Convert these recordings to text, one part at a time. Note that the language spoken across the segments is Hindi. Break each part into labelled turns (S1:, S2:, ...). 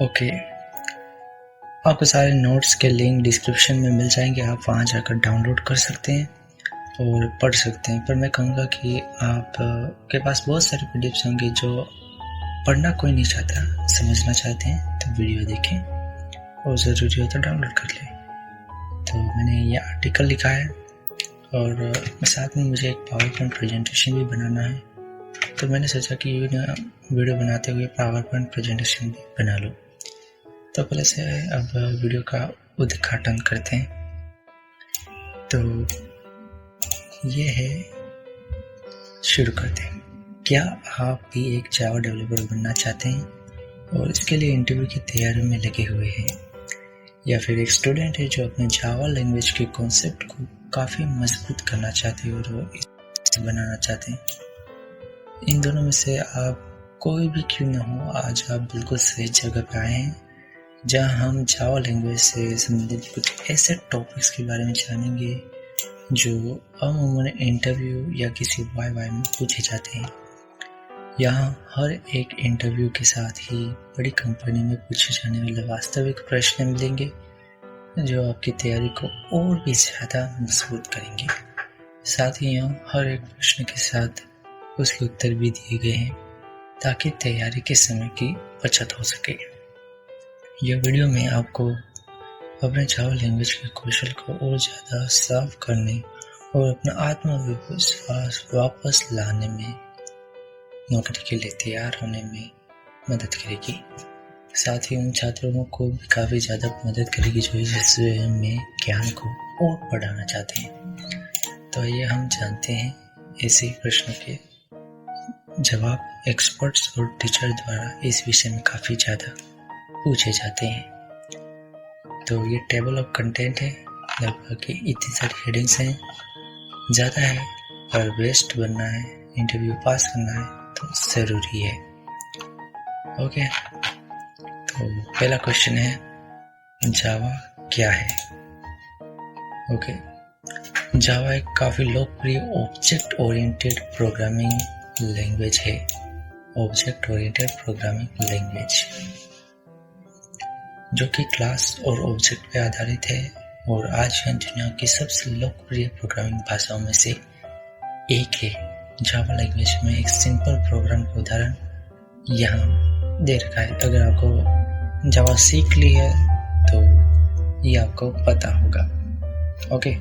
S1: ओके, आपको सारे नोट्स के लिंक डिस्क्रिप्शन में मिल जाएंगे। आप वहाँ जाकर डाउनलोड कर सकते हैं और पढ़ सकते हैं। पर मैं कहूँगा कि आप के पास बहुत सारे पीडीएफ्स होंगे जो पढ़ना कोई नहीं चाहता, समझना चाहते हैं, तो वीडियो देखें और ज़रूरी हो तो डाउनलोड कर लें। तो मैंने ये आर्टिकल लिखा है और साथ में मुझे एक पावर पॉइंट प्रेजेंटेशन भी बनाना है, तो मैंने सोचा कि वीडियो बनाते हुए पावर पॉइंट प्रेजेंटेशन भी बना लूँ। तो पहले से अब वीडियो का उद्घाटन करते हैं। तो ये है, शुरू करते हैं। क्या आप भी एक जावा डेवलपर बनना चाहते हैं और इसके लिए इंटरव्यू की तैयारी में लगे हुए हैं, या फिर एक स्टूडेंट है जो अपने जावा लैंग्वेज के कॉन्सेप्ट को काफ़ी मजबूत करना चाहते हैं और इसे बनाना चाहते हैं? इन दोनों में से आप कोई भी क्यों न हो, आज आप बिल्कुल सही जगह पर आए हैं, जहां हम जावा लैंग्वेज से संबंधित कुछ ऐसे टॉपिक्स के बारे में जानेंगे जो अमूमन इंटरव्यू या किसी वाई में पूछे जाते हैं। यहाँ हर एक इंटरव्यू के साथ ही बड़ी कंपनी में पूछे जाने वाले वास्तविक प्रश्न मिलेंगे जो आपकी तैयारी को और भी ज़्यादा मजबूत करेंगे। साथ ही यहाँ हर एक प्रश्न के साथ उसके उत्तर भी दिए गए हैं ताकि तैयारी के समय की बचत हो सके। यह वीडियो में आपको अपने जावा लैंग्वेज के कौशल को और ज़्यादा साफ करने और अपना आत्मविश्वास वापस लाने में, नौकरी के लिए तैयार होने में मदद करेगी। साथ ही उन छात्रों को भी काफ़ी ज़्यादा मदद करेगी जो इस में ज्ञान को और बढ़ाना चाहते हैं। तो आइए हम जानते हैं ऐसे प्रश्नों के जवाब एक्सपर्ट्स और टीचर द्वारा इस विषय में काफ़ी ज़्यादा पूछे जाते हैं। तो ये टेबल ऑफ कंटेंट है, लगभग इतनी सारी हेडिंग्स हैं, ज़्यादा है पर बेस्ट बनना है, इंटरव्यू पास करना है तो ज़रूरी है। ओके, तो पहला क्वेश्चन है, जावा क्या है? ओके, जावा एक काफ़ी लोकप्रिय ऑब्जेक्ट ओरिएंटेड प्रोग्रामिंग लैंग्वेज है। ऑब्जेक्ट ओरिएंटेड प्रोग्रामिंग लैंग्वेज जो कि क्लास और ऑब्जेक्ट पे आधारित है और आज दुनिया की सबसे लोकप्रिय प्रोग्रामिंग भाषाओं में से एक है। जावा लैंग्वेज में एक सिंपल प्रोग्राम का उदाहरण यहाँ दे रखा है। अगर आपको जावा सीख ली है तो ये आपको पता होगा। ओके,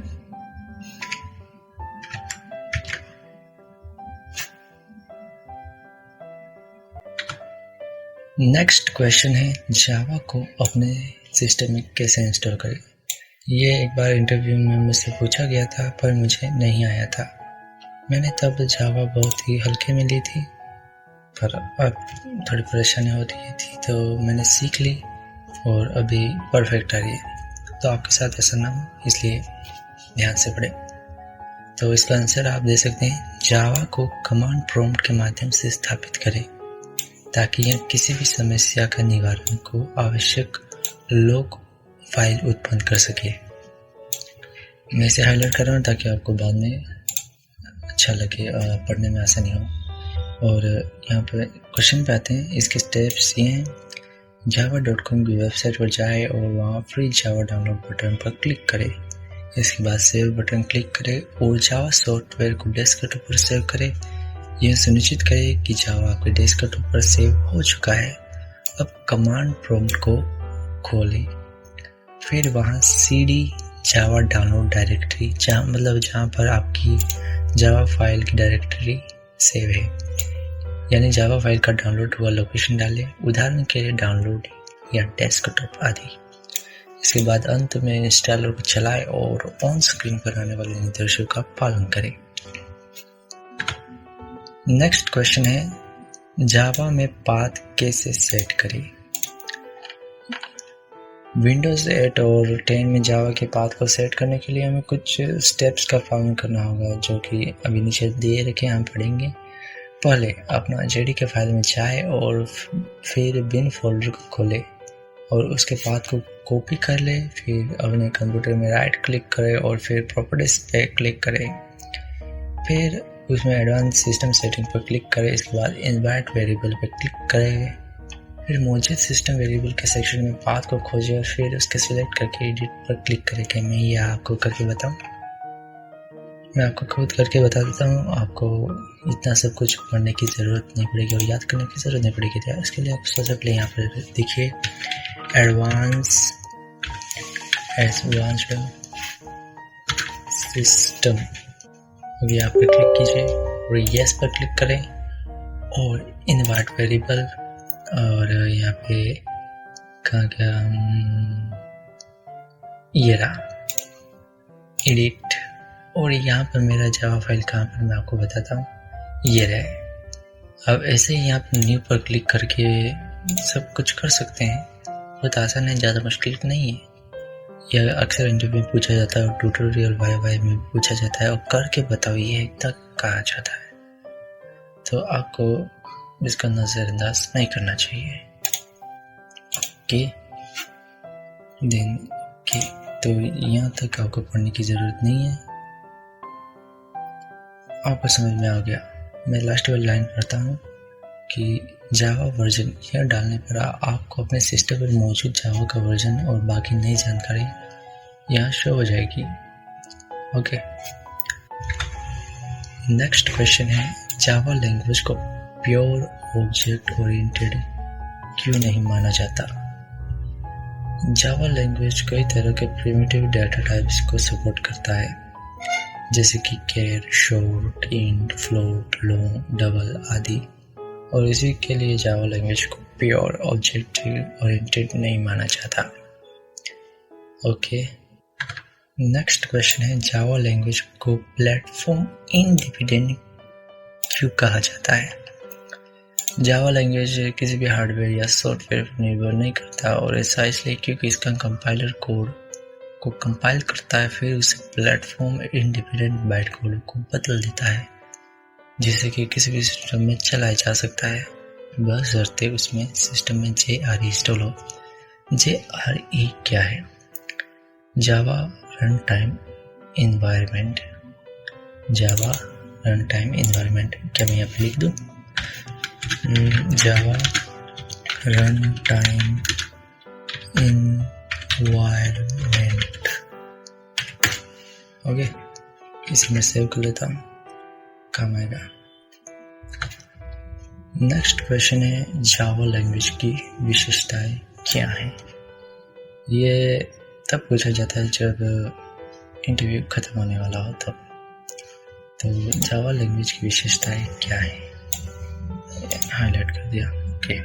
S1: नेक्स्ट क्वेश्चन है, जावा को अपने सिस्टम में कैसे इंस्टॉल करें? ये एक बार इंटरव्यू में मुझसे पूछा गया था पर मुझे नहीं आया था। मैंने तब जावा बहुत ही हल्के में ली थी, पर अब थोड़ी परेशानी हो रही थी तो मैंने सीख ली और अभी परफेक्ट आ रही है। तो आपके साथ ऐसा ना हो, इसलिए ध्यान से पढ़ें। तो इसका आंसर आप दे सकते हैं, जावा को कमांड प्रॉम्प्ट के माध्यम से स्थापित करें ताकि यह किसी भी समस्या का निवारण को आवश्यक लॉग फाइल उत्पन्न कर सके। मैं इसे हाईलाइट कर रहा हूँ ताकि आपको बाद में अच्छा लगे, पढ़ने में आसानी हो। और यहाँ पर क्वेश्चन पे आते हैं, इसके स्टेप्स ये हैं, java.com की वेबसाइट पर जाए और वहाँ फ्री जावा डाउनलोड बटन पर क्लिक करें। इसके बाद सेव बटन क्लिक करें और जावा सॉफ्टवेयर को डेस्कटॉप पर सेव करें। यह सुनिश्चित करें कि जावा आपके डेस्कटॉप पर सेव हो चुका है। अब कमांड प्रॉम्प्ट को खोलें, फिर वहाँ cd जावा डाउनलोड डायरेक्टरी, जहाँ पर आपकी जावा फाइल की डायरेक्टरी सेव है, यानी जावा फाइल का डाउनलोड हुआ लोकेशन डालें, उदाहरण के लिए डाउनलोड या डेस्कटॉप आदि। इसके बाद अंत में इंस्टॉलर को चलाएं और ऑन स्क्रीन पर आने वाले निर्देशों का पालन करें। नेक्स्ट क्वेश्चन है, जावा में पाथ कैसे सेट करें? विंडोज 8 और 10 में जावा के पाथ को सेट करने के लिए हमें कुछ स्टेप्स का पालन करना होगा जो कि अभी नीचे दे रखे हम पढ़ेंगे। पहले अपना जेडीके फाइल में जाए और फिर बिन फोल्डर को खोले और उसके पाथ को कॉपी कर ले। फिर अपने कंप्यूटर में राइट क्लिक करें और फिर प्रॉपर्टीज पे क्लिक करें। फिर उसमें एडवांस सिस्टम सेटिंग पर क्लिक करें। इसके बाद इन्वाइट वेरिएबल पर क्लिक करें। फिर मौजूद सिस्टम वेरिएबल के सेक्शन में पाथ को खोजें और फिर उसके सिलेक्ट करके एडिट पर क्लिक करें। कि मैं ये आपको करके बताऊं? मैं आपको खुद करके बता देता हूँ, आपको इतना सब कुछ पढ़ने की ज़रूरत नहीं पड़ेगी और याद करने की ज़रूरत नहीं पड़ेगी। तो इसके लिए आप सबसे पहले यहाँ पर देखिए एडवांस्ड सिस्टम, अभी यहाँ पर क्लिक कीजिए और यस पर क्लिक करें और इन्वर्ट वेरिएबल और यहाँ पे कहाँ गया, ये रहा एडिट, और यहाँ पर मेरा जावा फाइल कहाँ पर मैं आपको बताता हूँ, ये रहे। अब ऐसे ही यहाँ पर न्यू पर क्लिक करके सब कुछ कर सकते हैं। बहुत आसान है, ज़्यादा मुश्किल नहीं है। यह अक्सर इंटरव्यू में पूछा जाता है और ट्यूटोरियल वाई में पूछा जाता है और करके बताओ ये तक कहा जाता है। तो आपको इसका नज़रअंदाज नहीं करना चाहिए। ओके देन ओके, तो यहाँ तक आपको पढ़ने की ज़रूरत नहीं है, आपको समझ में आ गया। मैं लास्ट वाली लाइन पढ़ता हूँ कि जावा वर्जन यह डालने पर आपको अपने सिस्टम पर मौजूद जावा का वर्जन और बाकी नई जानकारी यहाँ शो हो जाएगी। ओके, नेक्स्ट क्वेश्चन है, जावा लैंग्वेज को प्योर ऑब्जेक्ट ओरिएंटेड क्यों नहीं माना जाता? जावा लैंग्वेज कई तरह के प्रिमिटिव डाटा टाइप्स को सपोर्ट करता है, जैसे कि char, short, int, float, long, double आदि, और इसी के लिए जावा लैंग्वेज को प्योर ऑब्जेक्ट ओरिएंटेड नहीं माना जाता। ओके, नेक्स्ट क्वेश्चन है, जावा लैंग्वेज को प्लेटफॉर्म इंडिपेंडेंट क्यों कहा जाता है? जावा लैंग्वेज किसी भी हार्डवेयर या सॉफ्टवेयर पर निर्भर नहीं करता, और ऐसा इसलिए क्योंकि इसका कंपाइलर कोड को कंपाइल करता है, फिर उसे प्लेटफॉर्म इंडिपेंडेंट बाइट कोड को बदल देता है, जिससे कि किसी भी सिस्टम में चलाया जा सकता है, बशर्ते उसमें सिस्टम में JRE इंस्टॉल हो। JRE क्या है? जावा रन टाइम इन्वायरमेंट। जावा रन टाइम इन्वायरमेंट, क्या मैं यहाँ पे लिख दूँ? जावा रन टाइम इन्वायरमेंट। ओके, इसे मैं सेव कर लेता हूँ, काम आएगा। नेक्स्ट क्वेश्चन है, जावा लैंग्वेज की विशेषताएं क्या हैं? ये तब पूछा जाता है जब इंटरव्यू खत्म होने वाला हो तब। तो जावा लैंग्वेज की विशेषताएं क्या है, हाईलाइट कर दिया। ओके,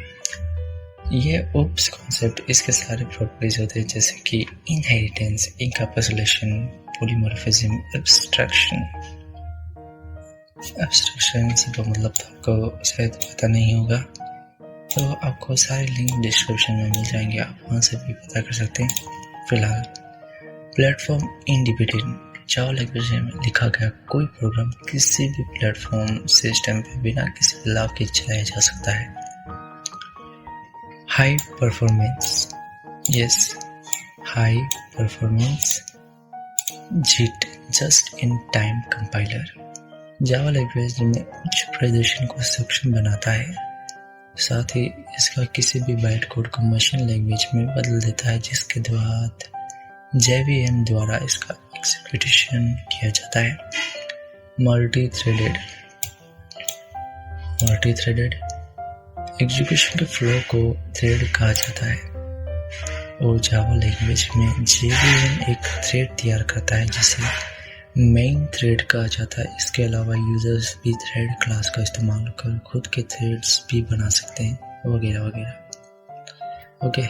S1: ये ओप्स कॉन्सेप्ट, इसके सारे प्रॉपर्टीज होते हैं, जैसे कि इनहेरिटेंस, इनकैप्सुलेशन, पॉलीमॉर्फिज्म, एब्स्ट्रैक्शन से तो मतलब आपको शायद पता नहीं होगा, तो आपको सारे लिंक डिस्क्रिप्शन में मिल जाएंगे, आप वहाँ से भी पता कर सकते हैं। फिलहाल प्लेटफॉर्म इंडिपेंडेंट, जावा लैंग्वेज में लिखा गया कोई प्रोग्राम किसी भी प्लेटफॉर्म सिस्टम पे बिना किसी बदलाव के चलाया जा सकता है। High performance, yes, high performance JIT, just in time compiler, Java language में उच्च प्रदर्शन को सक्षम बनाता है, साथ ही इसका किसी भी बाइट कोड को मशीन लैंग्वेज में बदल देता है, जिसके बाद JVM द्वारा इसका एग्जीक्यूशन किया जाता है। मल्टी थ्रेडेड एग्जीक्यूशन के फ्लो को थ्रेड कहा जाता है, और जावा लैंग्वेज में JVM एक थ्रेड तैयार करता है जिसे मेन थ्रेड कहा जाता है। इसके अलावा यूजर्स भी थ्रेड क्लास का इस्तेमाल कर खुद के थ्रेड्स भी बना सकते हैं, वगैरह वगैरह। ओके,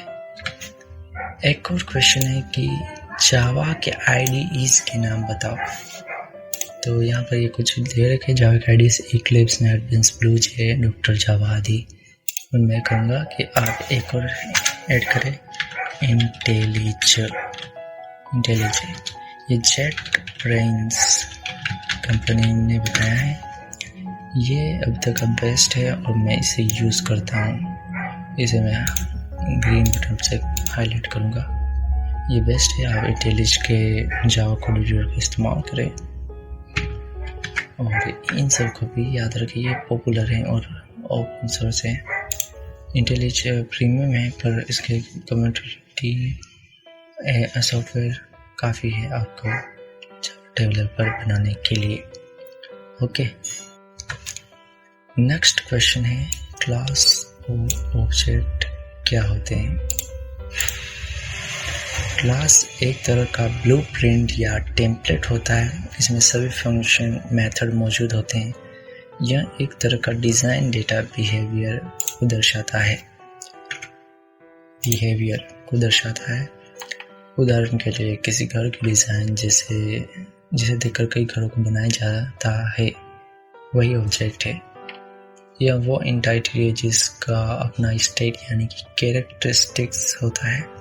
S1: एक और क्वेश्चन है कि जावा के IDEs के नाम बताओ। तो यहाँ पर ये कुछ दे रखे जावा के IDEs, Eclipse, NetBeans, BlueJ, doctor Java आदि। और मैं कहूँगा कि आप एक और ऐड करें, इंटेलिजे। ये JetBrains कंपनी ने बताया है, ये अब तक का बेस्ट है और मैं इसे यूज़ करता हूँ। इसे मैं ग्रीन बटन से हाईलाइट करूँगा, ये बेस्ट है। आप इंटेलिज के जावा कोड एडिटर का इस्तेमाल करें, और इन सब को भी याद रखिए, ये पॉपुलर हैं और ओपन सोर्स है, इंटेलिज प्रीमियम है, पर इसके कम्युनिटी सॉफ्टवेयर काफ़ी है आपको डेवलपर बनाने के लिए। ओके, नेक्स्ट क्वेश्चन है क्लास और ऑब्जेक्ट क्या होते हैं। क्लास एक तरह का ब्लूप्रिंट या टेम्पलेट होता है। इसमें सभी फंक्शन मेथड मौजूद होते हैं। यह एक तरह का डिज़ाइन डेटा बिहेवियर को दर्शाता है। उदाहरण के लिए किसी घर की डिज़ाइन जिसे देखकर कई घरों को बनाया जाता है, वही ऑब्जेक्ट है। यह वो एंटिटी है जिसका अपना स्टेट यानी कि कैरेक्टरिस्टिक्स होता है।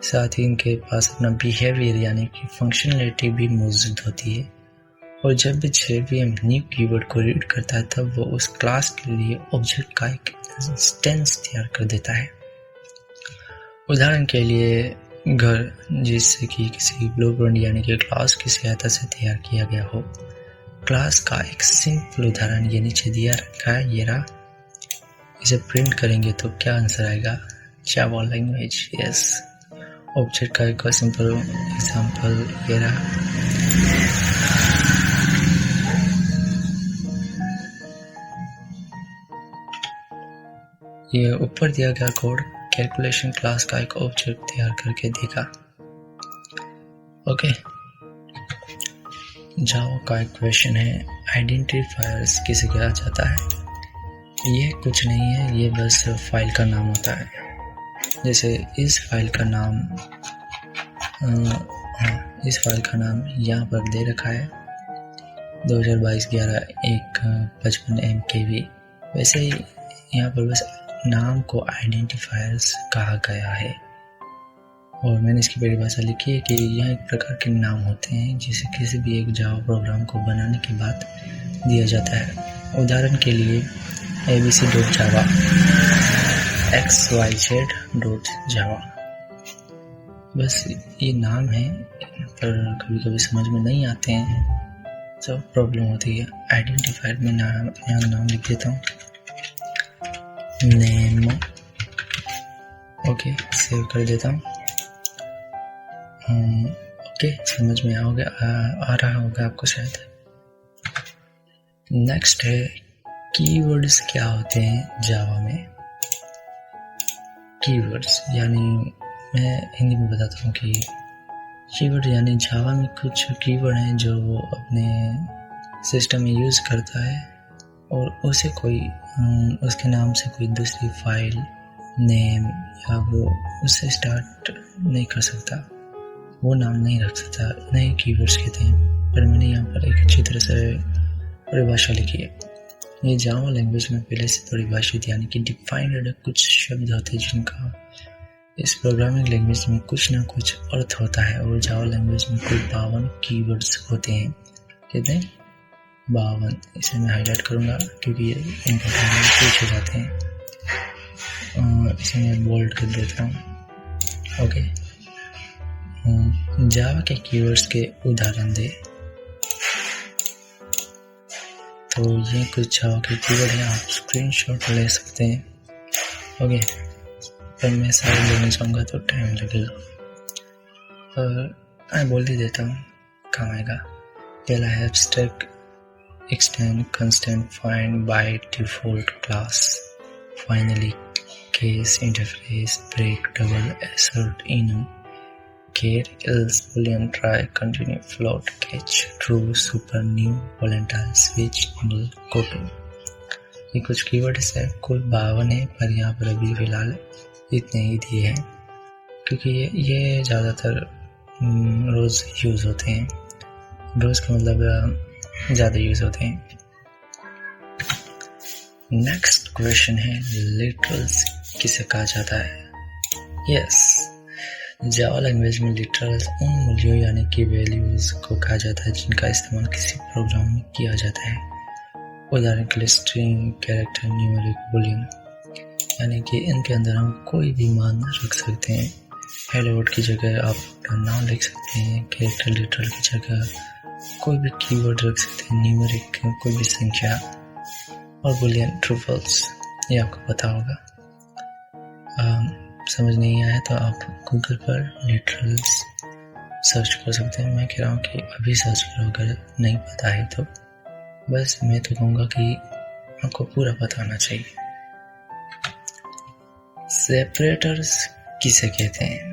S1: साथ ही इनके पास अपना बिहेवियर यानी कि फंक्शनलिटी भी मौजूद होती है। और जब भी JVM न्यू कीवर्ड को रीड करता है तब वो उस क्लास के लिए ऑब्जेक्ट का एक इंस्टेंस तैयार कर देता है। उदाहरण के लिए घर, जिससे कि किसी ब्लूप्रिंट यानी कि क्लास की सहायता से तैयार किया गया हो। क्लास का एक सिंपल उदाहरण ये नीचे दिया रखा है, ये रहा। इसे प्रिंट करेंगे तो क्या आंसर आएगा? Java language. यस, ऑब्जेक्ट का एक सिंपल एग्जांपल ये रहा। ये ऊपर दिया गया कोड कैलकुलेशन क्लास का एक ऑब्जेक्ट तैयार करके देगा। ओके, जावा का एक क्वेश्चन है आइडेंटिफायर्स किसे कहा जाता है। ये कुछ नहीं है, ये बस फाइल का नाम होता है। जैसे इस फाइल का नाम यहाँ पर दे रखा है 2022-11-155 MKV। वैसे ही यहाँ पर बस नाम को आइडेंटिफायर्स कहा गया है। और मैंने इसकी परिभाषा लिखी है कि यह एक प्रकार के नाम होते हैं जिसे किसी भी एक जावा प्रोग्राम को बनाने के बाद दिया जाता है। उदाहरण के लिए abc.java, xyz.java। बस ये नाम है, पर कभी कभी समझ में नहीं आते हैं, तो प्रॉब्लम होती है। आइडेंटिफायर में यहाँ नाम लिख देता हूँ, नेम। ओके, सेव कर देता हूँ। ओके, समझ में आ रहा होगा आपको शायद। नेक्स्ट है कीवर्ड्स क्या होते हैं जावा में। कीवर्ड्स यानी, मैं हिंदी में बताता हूँ कि कीवर्ड यानी जावा में कुछ कीवर्ड हैं जो वो अपने सिस्टम में यूज़ करता है और उसे कोई उसके नाम से कोई दूसरी फाइल नेम या वो उससे स्टार्ट नहीं कर सकता, वो नाम नहीं रख सकता, नए कीवर्ड्स कहते हैं। पर मैंने यहाँ पर एक अच्छी तरह से परिभाषा लिखी है। ये जावा लैंग्वेज में पहले से परिभाषित यानी कि डिफाइंड कुछ शब्द होते हैं जिनका इस प्रोग्रामिंग लैंग्वेज में कुछ ना कुछ अर्थ होता है। और जावा लैंग्वेज में कुल 52 कीवर्ड्स होते हैं। कहते हैं 52। इसे मैं हाईलाइट करूँगा क्योंकि ये इंपॉर्टेंट पूछे जाते हैं। इसे मैं बोल्ड कर देता हूँ। ओके, जावा के कीवर्ड्स के उदाहरण दे। तो ये कुछ जावा के कीवर्ड हैं, आप स्क्रीनशॉट ले सकते हैं। ओके, पर मैं सारे लेना चाहूँगा तो टाइम लगेगा, पर मैं बोल ही देता हूँ, काम आएगा। पहला है abstract, extend, constant, find, by default, class, finally, case, interface, break, double, assert, enum, care, else, boolean, try, continue, float, catch, true, super, new, volatile, switch, null, goto. ये कुछ कीवर्ड्स है, कुल 52 है, पर यहाँ पर अभी फिलहाल इतने ही दिए हैं क्योंकि ये ज़्यादातर रोज़ यूज़ होते हैं। रोज़ का मतलब ज़्यादा यूज़ होते हैं। नेक्स्ट क्वेश्चन है लिटरल्स किसे कहा जाता है। यस, जावा लैंग्वेज में लिटरल्स उन मूल्यों यानी कि वैल्यूज को कहा जाता है जिनका इस्तेमाल किसी प्रोग्राम में किया जाता है। उदाहरण के लिए स्ट्रिंग, कैरेक्टर, न्यूमेरिक, बूलियन, यानी कि इनके अंदर हम कोई भी मान रख सकते हैं। हेलो वर्ड की जगह आप अपना नाम लिख सकते हैं। कैरेक्टर लिटरल की जगह कोई भी कीवर्ड रख सकते हैं। न्यूमेरिक कोई भी संख्या, और बूलियन ट्रू फॉल्स, ये आपको पता होगा। समझ नहीं आया तो आप गूगल पर लिटरल्स सर्च कर सकते हैं। मैं कह रहा हूँ कि अभी सर्च करो, अगर नहीं पता है तो। बस मैं तो कहूँगा कि आपको पूरा पता होना चाहिए। सेपरेटर्स किसे कहते हैं?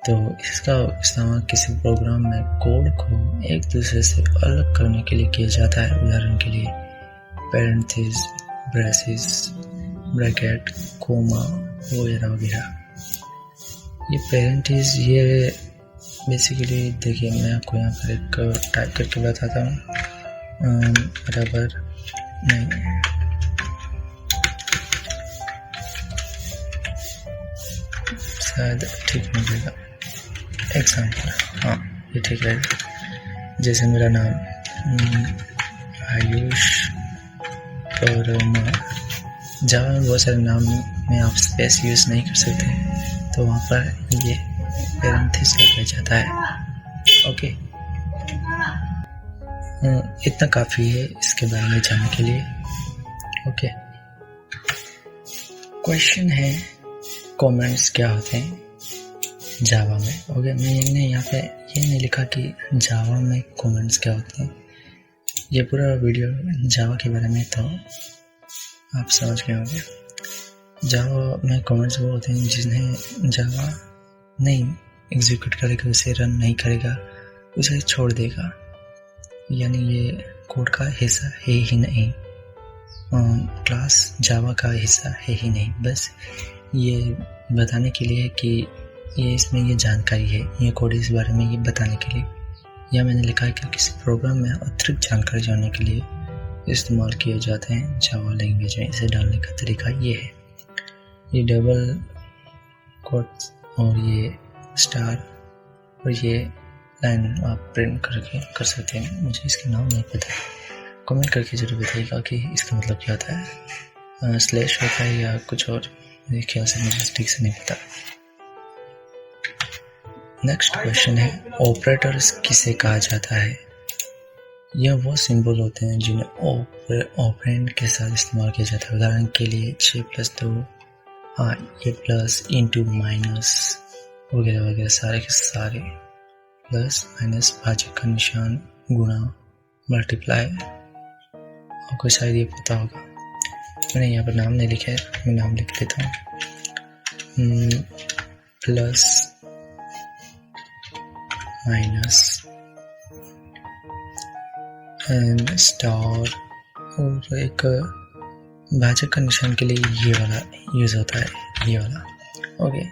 S1: तो इसका इस्तेमाल किसी प्रोग्राम में कोड को एक दूसरे से अलग करने के लिए किया जाता है। उदाहरण के लिए पैरेंथेसिस, ब्रेसेस, ब्रैकेट, कोमा वगैरह वगैरह। ये पैरेंथेसिस, ये बेसिकली देखिए, मैं आपको यहाँ पर एक टाइप करके बताता हूँ। बराबर नहीं, शायद ठीक नहीं रहेगा। एग्जाम्पल, हाँ ये ठीक रहेगा। जैसे मेरा नाम आयुष परमार। जावा में बहुत सारे नाम में आप स्पेस यूज़ नहीं कर सकते, तो वहाँ पर ये पैरेंथेसिस लगाया जाता है। ओके, इतना काफ़ी है इसके बारे में जानने के लिए। ओके, क्वेश्चन है कमेंट्स क्या होते हैं जावा में। ओके, मैंने यहाँ पे ये नहीं लिखा कि जावा में कमेंट्स क्या होते हैं। ये पूरा वीडियो जावा के बारे में, तो आप समझ गए होंगे। जावा में कमेंट्स वो होते हैं जिन्हें जावा नहीं एग्जीक्यूट करेगा, उसे रन नहीं करेगा, उसे छोड़ देगा, यानी ये कोड का हिस्सा है ही नहीं, क्लास जावा का हिस्सा है ही नहीं। बस ये बताने के लिए कि ये इसमें ये जानकारी है, ये कोड इस बारे में ये बताने के लिए। या मैंने लिखा है कि किसी प्रोग्राम में अतिरिक्त जानकारी जानने के लिए इस्तेमाल किए जाते हैं जावा लैंग्वेज में। इसे डालने का तरीका ये है, ये डबल कोट्स और ये स्टार और ये लाइन आप प्रिंट करके कर सकते हैं। मुझे इसके नाम नहीं पता, कमेंट करके जरूर बताइएगा कि इसका मतलब क्या होता है। स्लैश होता है या कुछ और, मेरे ख्याल से मुझे ठीक से नहीं पता। नेक्स्ट क्वेश्चन है ऑपरेटर्स किसे कहा जाता है? यह वो सिंबल होते हैं जिन्हें ऑपरेंड के साथ इस्तेमाल किया जाता है। उदाहरण के लिए 6+2, हाँ ये प्लस, इंटू, माइनस वगैरह वगैरह, सारे के सारे। प्लस माइनस, भाज्य का निशान, गुणा, मल्टीप्लाई, आपको शायद ये पता होगा। मैंने यहाँ पर नाम नहीं लिखा है, मैं नाम लिख देता हूँ। प्लस माइनस एंड स्टार, और एक भाजक का निशान के लिए ये वाला यूज होता है, ये वाला। ओके,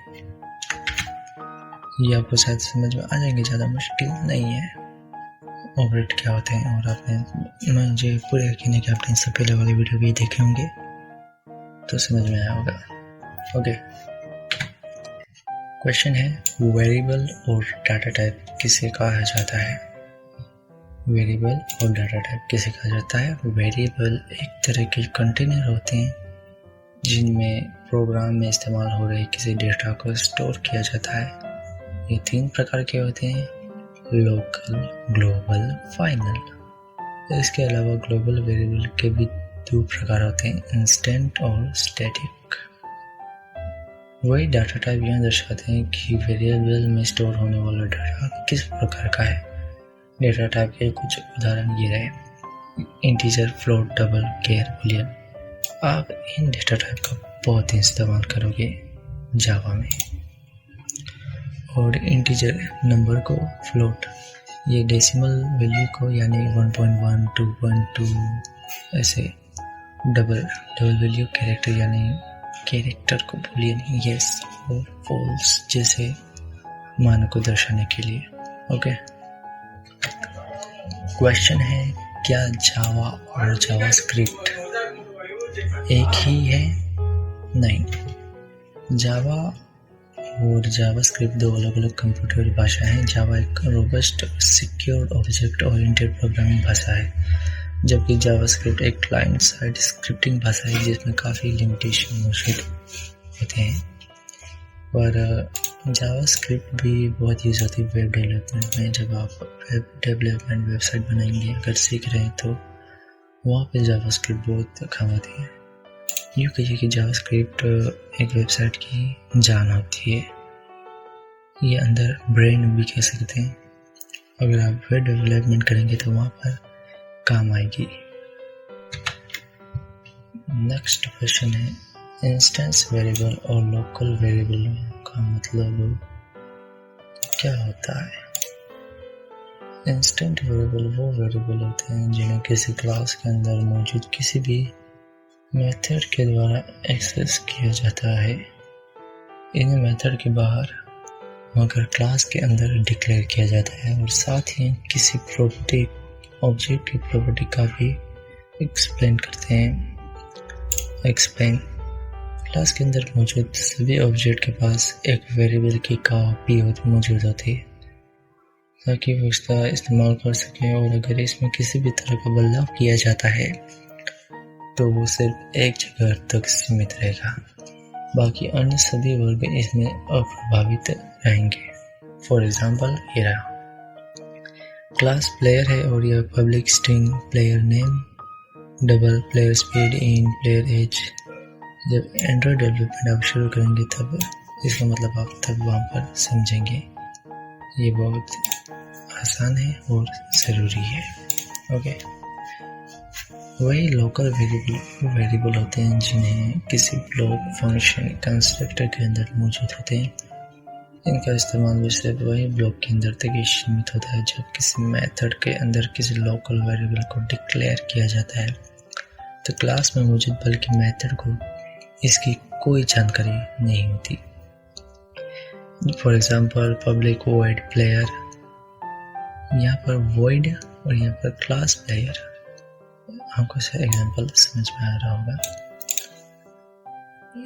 S1: ये आपको शायद समझ में आ जाएंगे, ज़्यादा मुश्किल नहीं है ऑपरेट क्या होते हैं। और आपने, मुझे पूरे यकीन है कि आपने इससे पहले वाले वीडियो भी देखे होंगे, तो समझ में आया होगा। ओके, क्वेश्चन है वेरिएबल और डाटा टाइप किसे कहा जाता है? वेरिएबल और डाटा टाइप किसे कहा जाता है? वेरिएबल एक तरह के कंटेनर होते हैं जिनमें प्रोग्राम में इस्तेमाल हो रहे किसी डेटा को स्टोर किया जाता है। ये 3 प्रकार के होते हैं, लोकल, ग्लोबल, फाइनल। इसके अलावा ग्लोबल वेरिएबल के भी 2 प्रकार होते हैं, इंस्टेंट और स्टैटिक। वही डाटा टाइप यह दर्शाते हैं कि वेरिएबल में स्टोर होने वाला डाटा किस प्रकार का है। डेटा टाइप के कुछ उदाहरण ये रहे, इंटीजर, फ्लोट, डबल, केर, बूलियन। आप इन डेटा टाइप का बहुत ही इस्तेमाल करोगे जावा में। और इंटीजर नंबर को, फ्लोट ये डेसिमल वैल्यू को, यानी 1.1, 2.2 ऐसे। डबल वैल्यू कैरेक्टर, यानी कैरेक्टर को बूलियन, यस और फॉल्स जैसे मान को दर्शाने के लिए। ओके, क्वेश्चन है क्या जावा और जावास्क्रिप्ट एक ही है? नहीं, जावा और जावास्क्रिप्ट 2 अलग अलग कंप्यूटर भाषा हैं। जावा एक robust, secure, object oriented programming भाषा है, जबकि जावास्क्रिप्ट एक क्लाइंट साइड स्क्रिप्टिंग भाषा है जिसमें काफ़ी लिमिटेशन मौजूद होते हैं। पर जावास्क्रिप्ट भी बहुत यूज होती है वेब डेवलपमेंट में। जब आप वेब डेवलपमेंट वेबसाइट बनाएंगे, अगर सीख रहे हैं, तो वहाँ पे जावास्क्रिप्ट बहुत काम आती है। यूँ कहिए कि जावास्क्रिप्ट एक वेबसाइट की जान होती है, ये अंदर ब्रेन भी कह सकते हैं। अगर आप वेब डेवलपमेंट करेंगे तो वहाँ पर काम आएगी। नेक्स्ट क्वेश्चन है, इंस्टेंस वेरिएबल और लोकल वेरिएबल का मतलब क्या होता है? इंस्टेंट वेरिएबल वो वेरिएबल होते हैं जिन्हें किसी क्लास के अंदर मौजूद किसी भी मेथड के द्वारा एक्सेस किया जाता है। इन्हें मेथड के बाहर मगर क्लास के अंदर डिक्लेयर किया जाता है और साथ ही किसी प्रॉपर्टी ऑब्जेक्ट की प्रॉपर्टी का भी एक्सप्लेन करते हैं। एक्सप्लेन क्लास के अंदर मौजूद सभी ऑब्जेक्ट के पास एक वेरिएबल की कॉपी मौजूद होती है ताकि वो इसका इस्तेमाल कर सके, और अगर इसमें किसी भी तरह का बदलाव किया जाता है तो वो सिर्फ एक जगह तक सीमित रहेगा, बाकी अन्य सभी वर्ग इसमें अप्रभावित रहेंगे। फॉर एग्जाम्पल ये रहा, क्लास प्लेयर है और यह public string player name double player speed int player age. जब एंड्रॉयड डेवलपमेंट आप शुरू करेंगे तब इसका मतलब आप तब वहाँ पर समझेंगे। ये बहुत आसान है और ज़रूरी है। ओके, वही लोकल वेरिएबल होते हैं जिन्हें किसी ब्लॉक फंक्शन कंस्ट्रक्टर के अंदर मौजूद होते हैं। इनका इस्तेमाल भी सिर्फ वही ब्लॉक के अंदर तक ही सीमित होता है। जब किसी मेथड के अंदर किसी लोकल वेरिएबल को डिक्लेयर किया जाता है तो क्लास में मौजूद बल्कि मेथड को इसकी कोई जानकारी नहीं होती। For example public void player, यहाँ पर वॉइड और यहाँ पर क्लास प्लेयर। आपको से एग्जाम्पल समझ में आ रहा होगा।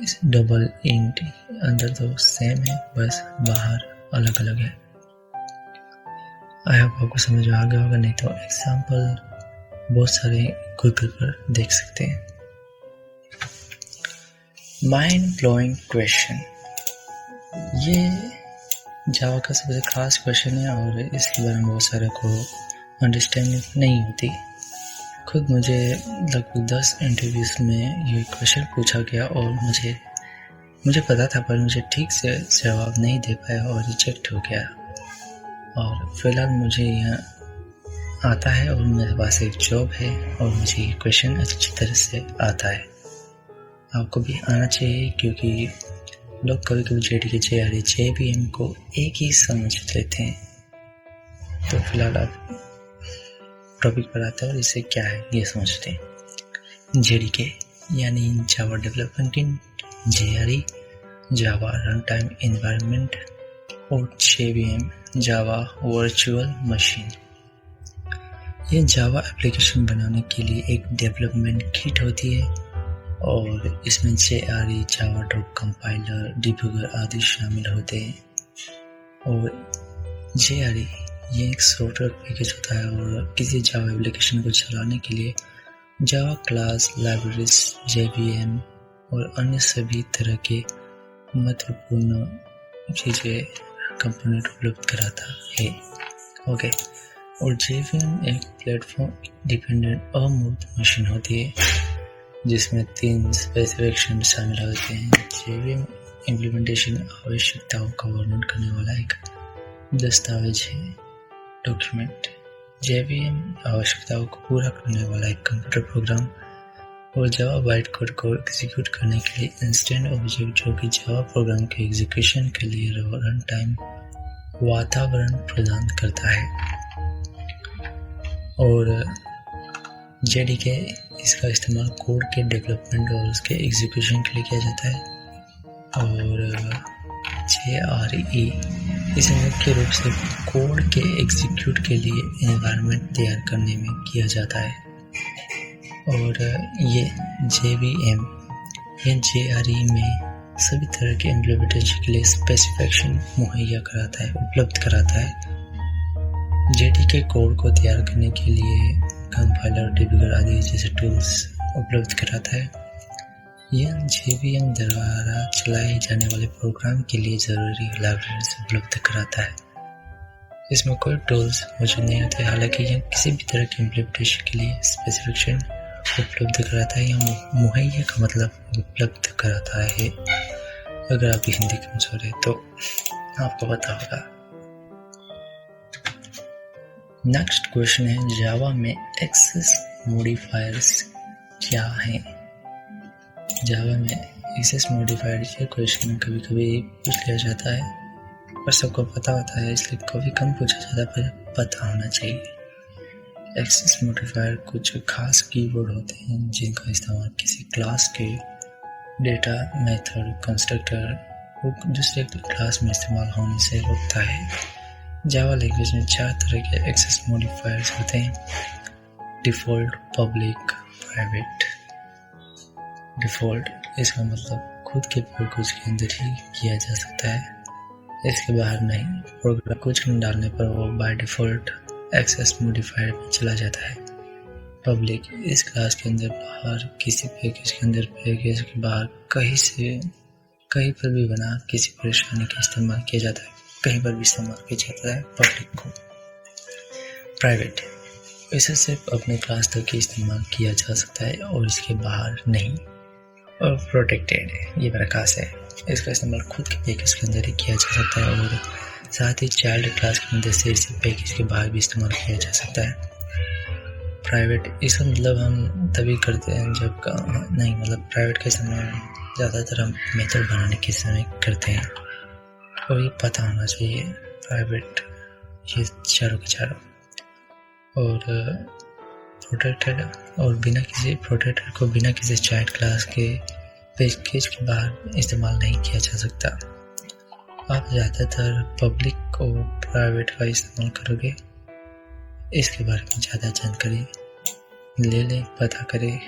S1: इस डबल इंट अंदर तो सेम है, बस बाहर अलग अलग है। आई होप आपको समझ में आ गया होगा, नहीं तो एग्जाम्पल बहुत सारे गूगल पर देख सकते हैं। माइंड ब्लोइंग क्वेश्चन, ये जावा का सबसे खास क्वेश्चन है और इसके बारे में बहुत सारे को अंडरस्टैंडिंग नहीं होती। खुद मुझे लगभग 10 इंटरव्यूज में ये क्वेश्चन पूछा गया और मुझे पता था, पर मुझे ठीक से जवाब नहीं दे पाया और रिजेक्ट हो गया। और फिलहाल मुझे यहाँ आता है और मेरे पास एक जॉब है और मुझे ये क्वेश्चन अच्छी तरह से आता है। आपको भी आना चाहिए, क्योंकि लोग कभी कभी JDK, JRE, JVM को एक ही समझ लेते हैं। तो फिलहाल आप टॉपिक पर आते हैं और इसे क्या है ये समझते हैं। JDK यानी जावा डेवलपमेंट किट, JRE जावा रन टाइम एनवायरनमेंट और JVM जावा वर्चुअल मशीन। ये जावा एप्लीकेशन बनाने के लिए एक डेवलपमेंट किट होती है और इसमें JRE जावा ड्रॉप कंपाइलर, डिबगर आदि शामिल होते हैं। और JRE ये एक सॉफ्टवेयर पैकेज होता है और किसी जावा एप्लीकेशन को चलाने के लिए जावा क्लास, लाइब्रेरीज, JVM और अन्य सभी तरह के महत्वपूर्ण चीज़ें कंपोनेंट उपलब्ध कराता है। ओके, और JVM एक प्लेटफॉर्म डिपेंडेंट अमूर्त मशीन होती है जिसमें 3 स्पेसिफिकेशन शामिल होते हैं। JVM इम्प्लीमेंटेशन आवश्यकताओं का वर्णन करने वाला एक दस्तावेज है, डॉक्यूमेंट। JVM आवश्यकताओं को पूरा करने वाला एक कंप्यूटर प्रोग्राम और जावा बाइट कोड को एग्जीक्यूट करने के लिए इंस्टेंट ऑब्जेक्ट जो कि जावा प्रोग्राम के एग्जीक्यूशन के लिए रन टाइम वातावरण प्रदान करता है। और JDK इसका इस्तेमाल कोड के डेवलपमेंट और उसके एग्जीक्यूशन के लिए किया जाता है। और JRE इसे मुख्य रूप से कोड के एग्जीक्यूट के लिए एनवायरनमेंट तैयार करने में किया जाता है। और ये JVM या JRE में सभी तरह के इम्प्लीमेंटेशन के लिए स्पेसिफिकेशन मुहैया कराता है, उपलब्ध कराता है। JDK कोड को तैयार करने के लिए कंपाइलर, डिबगर आदि जैसे टूल्स उपलब्ध कराता है। यह JVM द्वारा चलाए जाने वाले प्रोग्राम के लिए ज़रूरी लाइब्रेरीज उपलब्ध कराता है। इसमें कोई टूल्स मौजूद नहीं होते, हालांकि यह किसी भी तरह के इम्प्लीमेंटेशन के लिए स्पेसिफिकेशन उपलब्ध कराता है या मुहैया का मतलब उपलब्ध कराता है। अगर आपकी हिंदी कमजोर है तो आपको पता होगा। नेक्स्ट क्वेश्चन है, जावा में एक्सेस मॉडिफायर्स क्या हैं? जावा में एक्सेस मॉडिफायर ये क्वेश्चन कभी कभी पूछ लिया जाता है, पर सबको पता होता है इसलिए कभी कम पूछा जाता है, पर पता होना चाहिए। एक्सेस मॉडिफायर कुछ खास कीवर्ड होते हैं जिनका इस्तेमाल किसी क्लास के डेटा, मेथड, कंस्ट्रक्टर को दूसरे क्लास में इस्तेमाल होने से रोकता है। जावा लैंग्वेज में 4 तरह के एक्सेस मॉडिफायर्स होते हैं। Default, public, private. डिफ़ॉल्ट इसका मतलब खुद के प्रोग्राम के अंदर ही किया जा सकता है, इसके बाहर नहीं। प्रोग्राम कुछ डालने पर वो बाय डिफ़ॉल्ट एक्सेस मॉडिफायर में चला जाता है। पब्लिक इस क्लास के अंदर बाहर, किसी पैकेज के अंदर, पैकेज के बाहर, कहीं पर भी बना किसी परेशानी का इस्तेमाल किया जाता है, कहीं पर भी इस्तेमाल किया जाता है पब्लिक को। प्राइवेट इसे सिर्फ अपने क्लास तक ही इस्तेमाल किया जा सकता है और इसके बाहर नहीं। और प्रोटेक्टेड ये बड़ा खास है, इसका इस्तेमाल खुद के पैकेज के अंदर ही किया जा सकता है और साथ ही चाइल्ड क्लास के अंदर से इसे पैकेज के बाहर भी इस्तेमाल किया जा सकता है। प्राइवेट इसका मतलब हम तभी करते हैं जब नहीं, मतलब प्राइवेट का इस्तेमाल ज़्यादातर हम मेथड बनाने के समय करते हैं और ये पता होना चाहिए। प्राइवेट ये चारों के चारों। और प्रोटेक्टेड और प्रोटेक्टेड को बिना किसी चाइल्ड क्लास के पैकेज के बाहर इस्तेमाल नहीं किया जा सकता। आप ज़्यादातर पब्लिक और प्राइवेट का इस्तेमाल करोगे, इसके बारे में ज़्यादा जानकारी ले लें, पता करें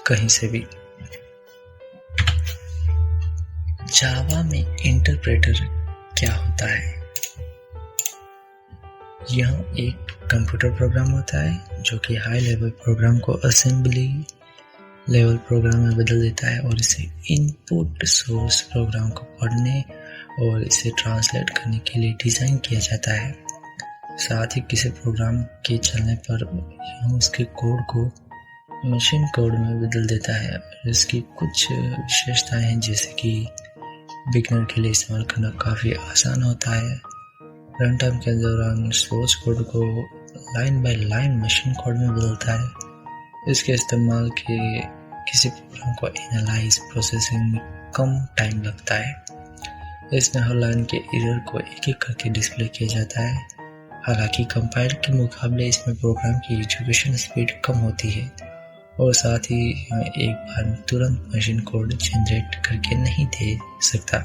S1: कहीं से भी। जावा में इंटरप्रेटर क्या होता है? यह एक कंप्यूटर प्रोग्राम होता है जो कि हाई लेवल प्रोग्राम को असेंबली लेवल प्रोग्राम में बदल देता है और इसे इनपुट सोर्स प्रोग्राम को पढ़ने और इसे ट्रांसलेट करने के लिए डिज़ाइन किया जाता है। साथ ही किसी प्रोग्राम के चलने पर यह उसके कोड को मशीन कोड में बदल देता है। इसकी कुछ विशेषताएं हैं जैसे कि बिगनर के लिए इस्तेमाल करना काफ़ी आसान होता है। रन टाइम के दौरान सोर्स कोड को line by line machine code में बदलता है। इसके इस्तेमाल के किसी प्रोग्राम को एनालाइज प्रोसेसिंग में कम टाइम लगता है। इसमें हर लाइन के एरर को एक एक करके डिस्प्ले किया जाता है। हालांकि कंपाइलर के मुकाबले इसमें प्रोग्राम की एग्जीक्यूशन स्पीड कम होती है और साथ ही एक बार में तुरंत मशीन कोड जनरेट करके नहीं दे सकता।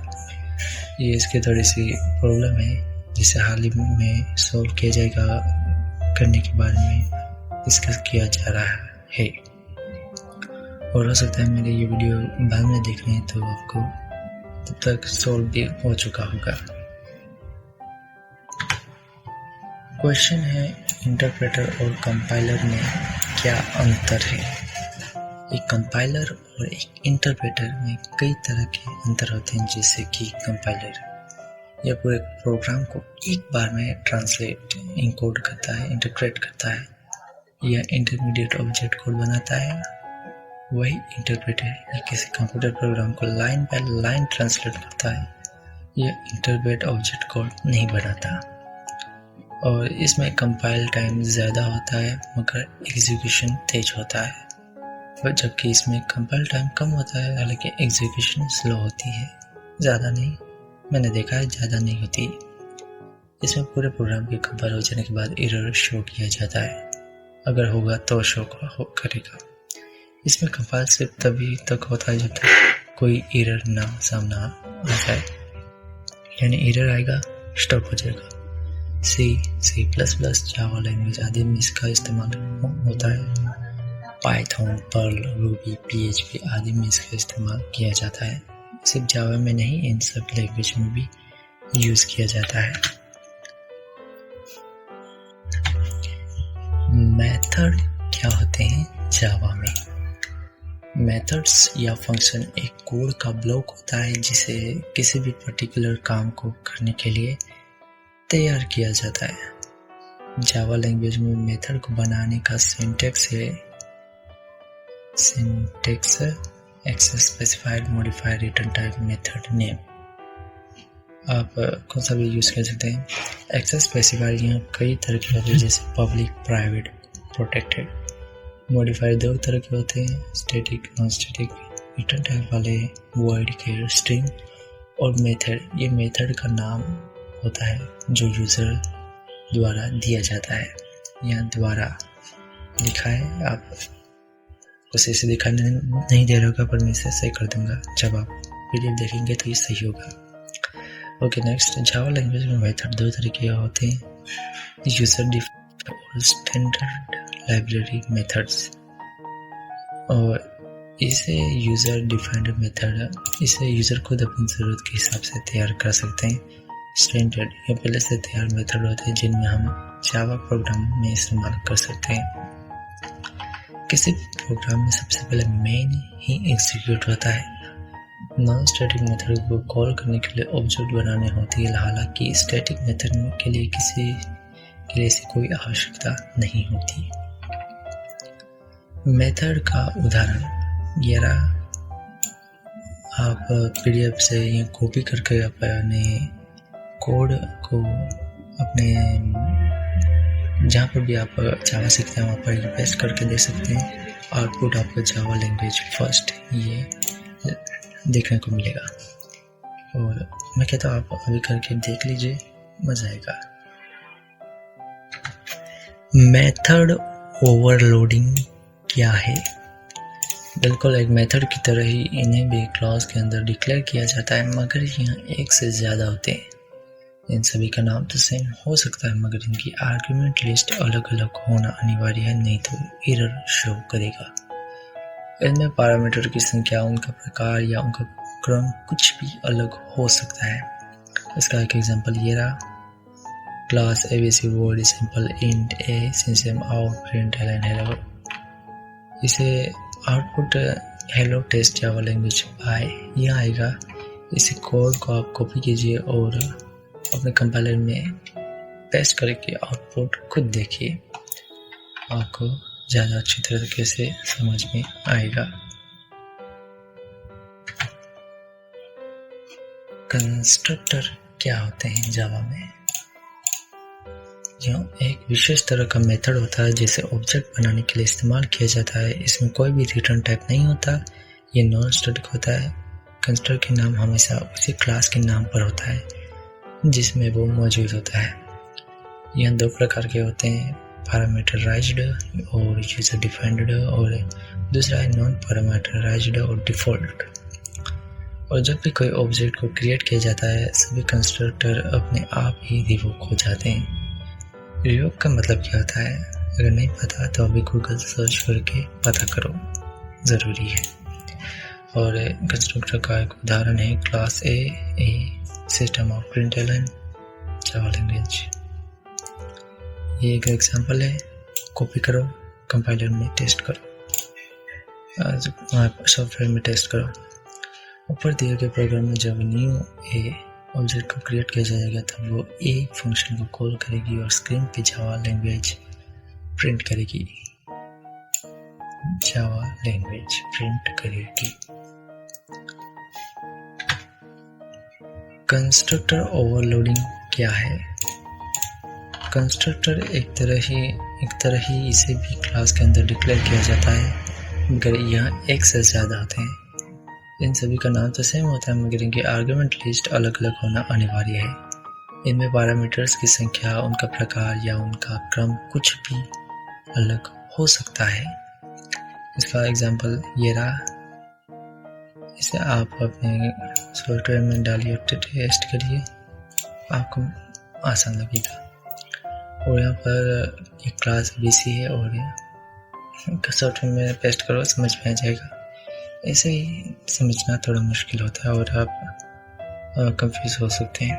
S1: ये इसकी थोड़ी सी प्रॉब्लम है जिसे हाल ही में सॉल्व किया जाएगा, करने के बारे में डिस्कस किया जा रहा है। और हो सकता है मेरे ये वीडियो बाद में देखने हैं तो आपको तब तक सॉल्व भी हो चुका होगा। क्वेश्चन है, इंटरप्रेटर और कंपाइलर में क्या अंतर है? एक कंपाइलर और एक इंटरप्रेटर में कई तरह के अंतर होते हैं, जैसे कि कंपाइलर यह पूरे प्रोग्राम को एक बार में ट्रांसलेट, इनकोड करता है, इंटरप्रेट करता है। यह इंटरमीडिएट ऑब्जेक्ट कोड बनाता है। वही इंटरप्रेटर किसी कंप्यूटर प्रोग्राम को लाइन बाय लाइन ट्रांसलेट करता है। यह इंटरप्रेट ऑब्जेक्ट कोड नहीं बनाता और इसमें कंपाइल टाइम ज़्यादा होता है मगर एग्जीक्यूशन तेज होता है, और जबकि इसमें कंपाइल टाइम कम होता है हालांकि एग्जीक्यूशन स्लो होती है। ज़्यादा नहीं, मैंने देखा है ज़्यादा नहीं होती। इसमें पूरे प्रोग्राम के कंपाइल हो जाने के बाद एरर शो किया जाता है, अगर होगा तो शो करेगा। इसमें कंपाइल सिर्फ तभी तक होता है जब तक कोई एरर ना सामना आ जाए, यानी एरर आएगा स्टॉप हो जाएगा। C++, जावा लैंग्वेज आदि में इसका इस्तेमाल होता है। पाइथन, पर्ल, रूबी, PHP आदि में इसका इस्तेमाल किया जाता है। सिर्फ जावा में नहीं, इन सब लैंग्वेज में भी यूज किया जाता है। मेथड क्या होते हैं जावा में? मेथड्स या फंक्शन एक कोड का ब्लॉक होता है जिसे किसी भी पर्टिकुलर काम को करने के लिए तैयार किया जाता है। जावा लैंग्वेज में मेथड को बनाने का सिंटैक्स है syntax access specified modified return type method name. आप कौन सा भी यूज़ कर सकते हैं। एक्सेस स्पेसिफाइड यहाँ कई तरह के होते हैं, जैसे पब्लिक, प्राइवेट, प्रोटेक्टेड। मॉडिफाइड दो तरह के होते हैं, static, non static. Return type वाले वॉइड, कैर, स्ट्रिंग और मेथड। ये मेथड का नाम होता है जो यूज़र द्वारा दिया जाता है। यहाँ द्वारा लिखा है, आप उसे इसे दिखाने नहीं दे रहा होगा, पर मैं इसे सही कर दूंगा। जब आप वीडियो देखेंगे तो ये सही होगा। ओके, नेक्स्ट, जावा लैंग्वेज में मेथड दो तरह के होते हैं, यूजर डिफाइंड और स्टैंडर्ड लाइब्रेरी मेथड्स। और इसे यूजर डिफाइंड मेथड, इसे यूजर खुद अपनी ज़रूरत के हिसाब से तैयार कर सकते हैं। स्टैंडर्ड, ये पहले से तैयार मेथड होते हैं जिनमें हम जावा प्रोग्राम में इस्तेमाल कर सकते हैं। किसी प्रोग्राम में सबसे पहले मेन ही एग्जीक्यूट होता है। नॉन स्टैटिक मेथड को कॉल करने के लिए ऑब्जेक्ट बनाने होती है, हालांकि स्टैटिक मेथड के लिए ऐसी कोई आवश्यकता नहीं होती। मेथड का उदाहरण ये रहा, आप पीडीएफ से ये कॉपी करके अपने कोड को अपने जहाँ पर भी आप जावा सीखते हैं वहाँ पर पेस्ट करके दे सकते हैं। आउटपुट आपको जावा लैंग्वेज फर्स्ट ये देखने को मिलेगा। और मैं कहता हूँ आप अभी करके देख लीजिए, मज़ा आएगा। मेथड ओवरलोडिंग क्या है? बिल्कुल एक मेथड की तरह ही इन्हें भी क्लॉज के अंदर डिक्लेयर किया जाता है, मगर यहाँ एक से ज़्यादा होते हैं। इन सभी का नाम तो सेम हो सकता है, मगर इनकी आर्गुमेंट लिस्ट अलग अलग होना अनिवार्य है, नहीं तो एरर शो करेगा। इनमें पैरामीटर की संख्या, उनका प्रकार या उनका क्रम कुछ भी अलग हो सकता है। इसका एक एग्जांपल ये रहा, class ABC word simple int a system out print hello. इसे output hello test Java language by ये आएगा। इसी कोड को आप कॉपी कीजिए और अपने कंपाइलर में पेस्ट करके आउटपुट खुद देखिए, आपको ज़्यादा अच्छी तरीके से समझ में आएगा। कंस्ट्रक्टर क्या होते हैं जावा में? यह एक विशेष तरह का मेथड होता है जिसे ऑब्जेक्ट बनाने के लिए इस्तेमाल किया जाता है। इसमें कोई भी रिटर्न टाइप नहीं होता, ये नॉन स्टैटिक होता है। कंस्ट्रक्टर का नाम हमेशा उसी क्लास के नाम पर होता है जिसमें वो मौजूद होता है। यह दो प्रकार के होते हैं, पैरामीटराइज्ड और यूजर डिफाइंड, और दूसरा है नॉन पैरामीटराइज्ड और डिफ़ॉल्ट। और जब भी कोई ऑब्जेक्ट को क्रिएट किया जाता है, सभी कंस्ट्रक्टर अपने आप ही रिवोक हो जाते हैं। रिवोक का मतलब क्या होता है? अगर नहीं पता तो अभी गूगल सर्च करके पता करो, ज़रूरी है। और कंस्ट्रक्टर का एक उदाहरण है class A system of println Java language. ये एक एग्जांपल है, कॉपी करो, कंपाइलर में टेस्ट करो, सॉफ्टवेयर में टेस्ट करो। ऊपर दिए गए प्रोग्राम में जब न्यू ए ऑब्जेक्ट को क्रिएट किया जाएगा तब वो ए फंक्शन को कॉल करेगी और स्क्रीन पे जावा लैंग्वेज प्रिंट करेगी। जावा लैंग्वेज प्रिंट करेगी। कंस्ट्रक्टर ओवरलोडिंग क्या है? कंस्ट्रक्टर एक तरह ही इसे भी क्लास के अंदर डिक्लेयर किया जाता है, मगर यहाँ एक से ज़्यादा होते हैं। इन सभी का नाम तो सेम होता है, मगर इनकी आर्गुमेंट लिस्ट अलग अलग होना अनिवार्य है। इनमें पैरामीटर्स की संख्या, उनका प्रकार या उनका क्रम कुछ भी अलग हो सकता है। इसका एग्जांपल ये रहा, इसे आप अपने सॉफ्टवेयर में डालिए और टेस्ट करिए, आपको आसान लगेगा। और यहाँ पर एक क्लास बीसी है और सॉफ्टवेयर में पेस्ट करो, समझ में आ जाएगा। ऐसे ही समझना थोड़ा मुश्किल होता है और आप कंफ्यूज हो सकते हैं।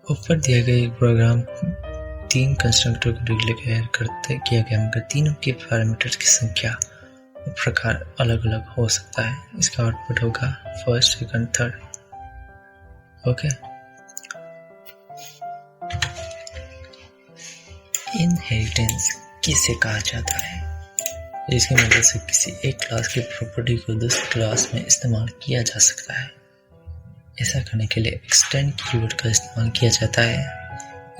S1: ऊपर दिए गए प्रोग्राम 3 कंस्ट्रक्टर को डिक्लेयर किया गया, मगर तीनों के पैरामीटर्स की संख्या और प्रकार अलग अलग हो सकता है। इसका आउटपुट होगा first, second, third. Okay, inheritance किसे कहा जाता है? इसकी मदद से किसी एक क्लास की प्रॉपर्टी को दूसरी क्लास में इस्तेमाल किया जा सकता है। ऐसा करने के लिए एक्सटेंड कीवर्ड का इस्तेमाल किया जाता है।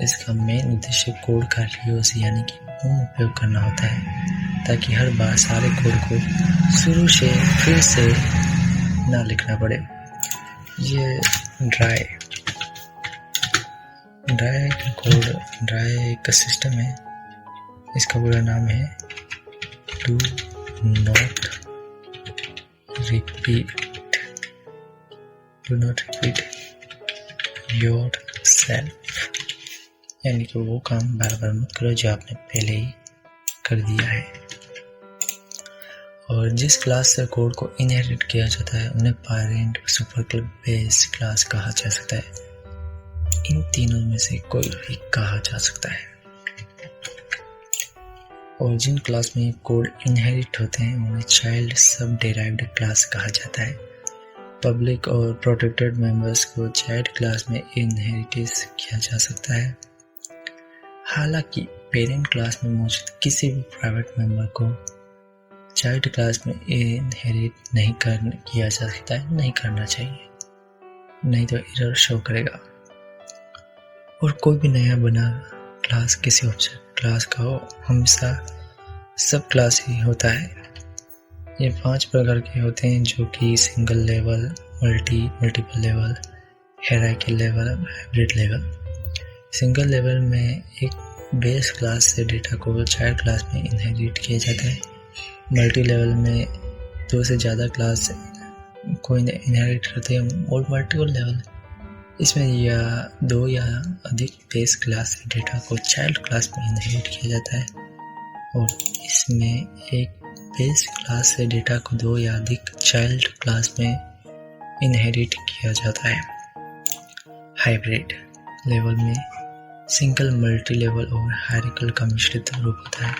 S1: इसका मेन उद्देश्य कोड का रीयूज यानी कि पुनः उपयोग करना होता है, ताकि हर बार सारे कोड को शुरू से फिर से ना लिखना पड़े। ये ड्राई का सिस्टम है। इसका पूरा नाम है do not repeat your self, यानी कि वो काम बार बार मत करो जो आपने पहले ही कर दिया है। और जिस क्लास से कोड को इनहेरिट किया जाता है उन्हें पेरेंट, सुपर बेस क्लास कहा जा सकता है। इन तीनों में से कोई भी कहा जा सकता है। और जिन क्लास में कोड इनहेरिट होते हैं उन्हें चाइल्ड सब डेराइव्ड क्लास कहा जाता है। पब्लिक और प्रोटेक्टेड मेंबर्स को चाइल्ड क्लास में इनहेरिट किया जा सकता है। हालांकि पेरेंट क्लास में मौजूद किसी भी प्राइवेट मेंबर को चाइल्ड क्लास में इनहेरिट नहीं किया जा सकता है, नहीं करना चाहिए, नहीं तो एरर शो करेगा। और कोई भी नया बना क्लास किसी ऑब्जेक्ट क्लास का हमेशा सब क्लास ही होता है। ये 5 प्रकार के होते हैं, जो कि single level, multiple level, hierarchy level, hybrid level. Single level में एक बेस क्लास से डेटा को चाइल्ड क्लास में इनहेरिट किया जाता है। मल्टी लेवल में 2 से ज़्यादा क्लास को इनहेरिट करते हैं। और मल्टीपल लेवल इसमें 2 या अधिक बेस क्लास से डेटा को चाइल्ड क्लास में इनहेरिट किया जाता है। और इसमें एक बेस क्लास से डेटा को 2 या अधिक चाइल्ड क्लास में इनहेरिट किया जाता है। हाइब्रिड लेवल में सिंगल, मल्टी लेवल और हायरार्किकल का मिश्रित रूप होता है।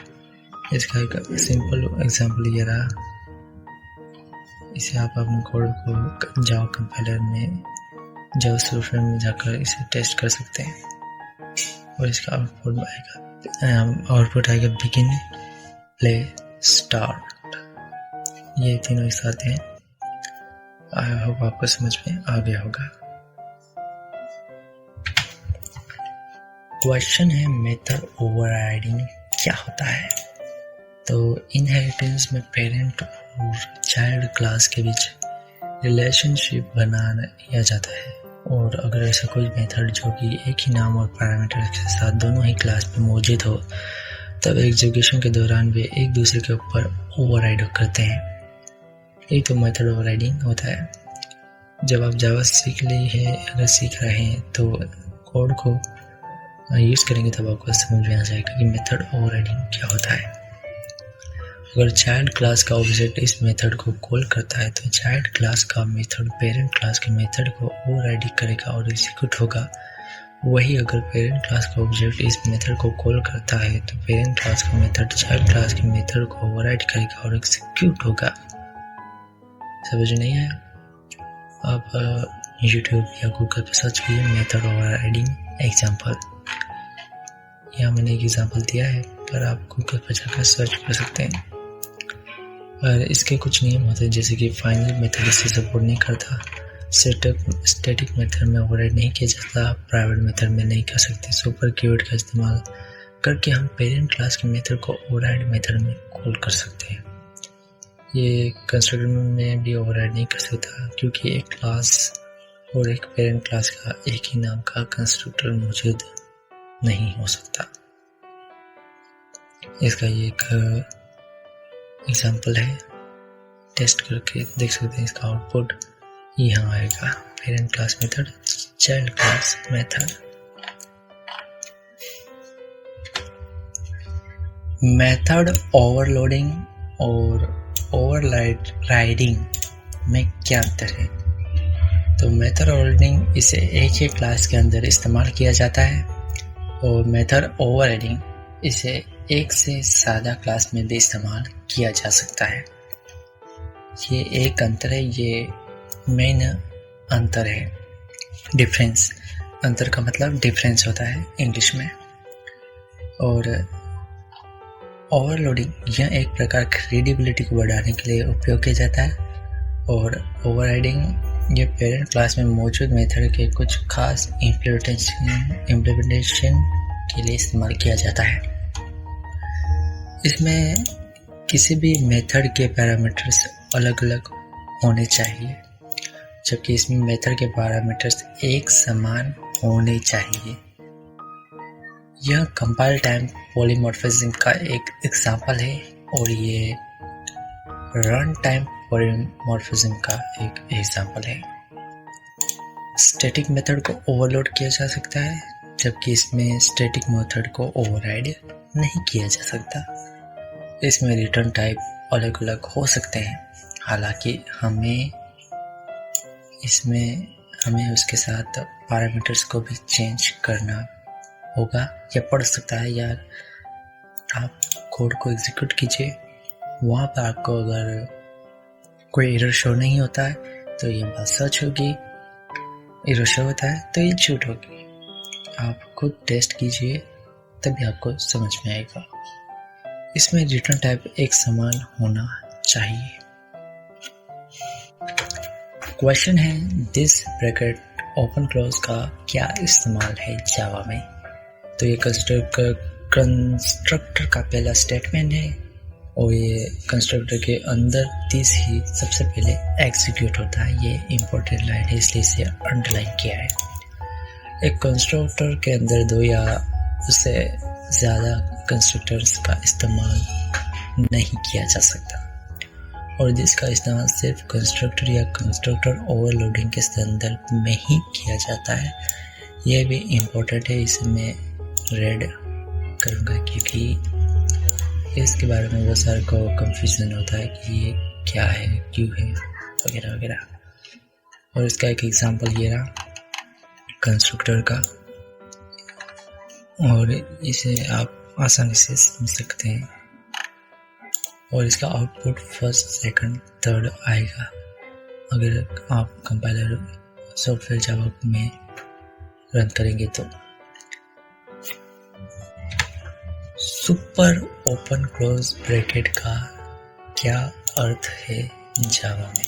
S1: इसका एक सिंपल एग्जांपल ये रहा। इसे आप अपने कोड को जावा कंपाइलर में, जावा सॉफ्टवेयर में जाकर इसे टेस्ट कर सकते हैं। और इसका आउटपुट आएगा बिगिन, प्ले, स्टार्ट। ये तीनों एक साथ हैं। आई होप आपको समझ में आ गया होगा। क्वेश्चन है मेथड ओवरराइडिंग क्या होता है। तो इनहेरिटेंस में पेरेंट और चाइल्ड क्लास के बीच रिलेशनशिप बनाया जाता है। और अगर ऐसा कोई मेथड जो कि एक ही नाम और पैरामीटर के साथ दोनों ही क्लास में मौजूद हो, तब एग्जीक्यूशन के दौरान वे एक दूसरे के ऊपर ओवरराइड करते हैं। ये तो मेथड ओवरराइडिंग होता है। जब आप जावा सीख रहे हैं तो कोड को यूज करेंगे तब आपको समझ में आ जाएगा कि मेथड ओवरराइडिंग क्या होता है। अगर चाइल्ड क्लास का ऑब्जेक्ट इस मेथड को कॉल करता है तो चाइल्ड क्लास का मेथड पेरेंट क्लास के मेथड को ओवरराइड करेगा और एग्जीक्यूट होगा। वही अगर पेरेंट क्लास का ऑब्जेक्ट इस मेथड को कॉल करता है तो पेरेंट क्लास का मेथड चाइल्ड क्लास के मेथड को ओवरराइड करेगा और एग्जीक्यूट होगा। समझ नहीं है? आप YouTube या गूगल पर सर्च कीजिए मेथड ओवरराइडिंग एग्जाम्पल। यहाँ मैंने एक एग्जाम्पल दिया है, पर आप गूगल पर जाकर सर्च कर सकते हैं। और इसके कुछ नियम होते हैं, जैसे कि फाइनल मेथड इसे सपोर्ट नहीं करता, स्टैटिक मेथड में ओवरराइड नहीं किया जाता, प्राइवेट मेथड में नहीं कर सकते। सुपर कीवर्ड का इस्तेमाल करके हम पेरेंट क्लास के मेथड को ओवरराइड मेथड में कॉल कर सकते हैं। ये कंस्ट्रक्टर में भी ओवरराइड नहीं कर सकता, क्योंकि एक क्लास और एक पेरेंट क्लास का एक ही नाम का कंस्ट्रक्टर मौजूद नहीं हो सकता। इसका ये एक एग्जाम्पल है, टेस्ट करके देख सकते हैं। इसका आउटपुट यहाँ आएगा, parent class method, child class method. Method overloading और ओवरराइडिंग में क्या अंतर है? तो मेथड ओवरलोडिंग इसे एक ही क्लास के अंदर इस्तेमाल किया जाता है और मेथड ओवरराइडिंग इसे एक से ज़्यादा क्लास में भी इस्तेमाल किया जा सकता है। ये एक अंतर है, ये मेन अंतर है। डिफरेंस, अंतर का मतलब डिफरेंस होता है इंग्लिश में। और ओवरलोडिंग यह एक प्रकार रीडेबिलिटी को बढ़ाने के लिए उपयोग किया जाता है, और ओवरराइडिंग यह पेरेंट क्लास में मौजूद मेथड के कुछ खास इम्प्लीमेंटेशन के लिए इस्तेमाल किया जाता है। इसमें किसी भी मेथड के पैरामीटर्स अलग अलग होने चाहिए, जबकि इसमें मेथड के पैरामीटर्स एक समान होने चाहिए। यह कंपाइल टाइम पॉलीमॉर्फिज्म का एक एग्जांपल है, और ये रन टाइम पॉलीमॉर्फिज्म का एक एग्जांपल है। स्टैटिक मेथड को ओवरलोड किया जा सकता है, जबकि इसमें स्टैटिक मेथड को ओवरराइड नहीं किया जा सकता। इसमें रिटर्न टाइप अलग अलग हो सकते हैं, हालांकि हमें उसके साथ पैरामीटर्स को भी चेंज करना होगा या पढ़ सकता है। या आप कोड को एग्जीक्यूट कीजिए, वहाँ पर आपको अगर कोई एरर शो नहीं होता है तो ये बात सच होगी, एरर शो होता है तो ये झूठ होगी। आप खुद टेस्ट कीजिए, तभी आपको समझ में आएगा। इसमें रिटर्न टाइप एक समान होना चाहिए। क्वेश्चन है, दिस ब्रैकेट ओपन क्लोज का क्या इस्तेमाल है जावा में? तो ये कंस्ट्रक्टर का पहला स्टेटमेंट है, और ये कंस्ट्रक्टर के अंदर दिस ही सबसे पहले एग्जीक्यूट होता है। ये इम्पोर्टेंट लाइन है, इसलिए इसे अंडरलाइन किया है। एक कंस्ट्रक्टर के अंदर दो या उससे ज़्यादा कंस्ट्रक्टर्स का इस्तेमाल नहीं किया जा सकता, और जिसका इस्तेमाल सिर्फ कंस्ट्रक्टर या कंस्ट्रक्टर ओवरलोडिंग के संदर्भ में ही किया जाता है। यह भी इम्पोर्टेंट है, इसे मैं रेड करूँगा क्योंकि इसके बारे में बहुत सारे को कंफ्यूजन होता है कि ये क्या है, क्यों है, वगैरह वगैरह। और इसका एक एग्जांपल ये रहा कंस्ट्रक्टर का, और इसे आप आसानी से समझ सकते हैं। और इसका आउटपुट फर्स्ट, सेकंड, थर्ड आएगा अगर आप कंपाइलर सॉफ्टवेयर जावा में रन करेंगे तो। सुपर ओपन क्लोज ब्रैकेट का क्या अर्थ है जावा में?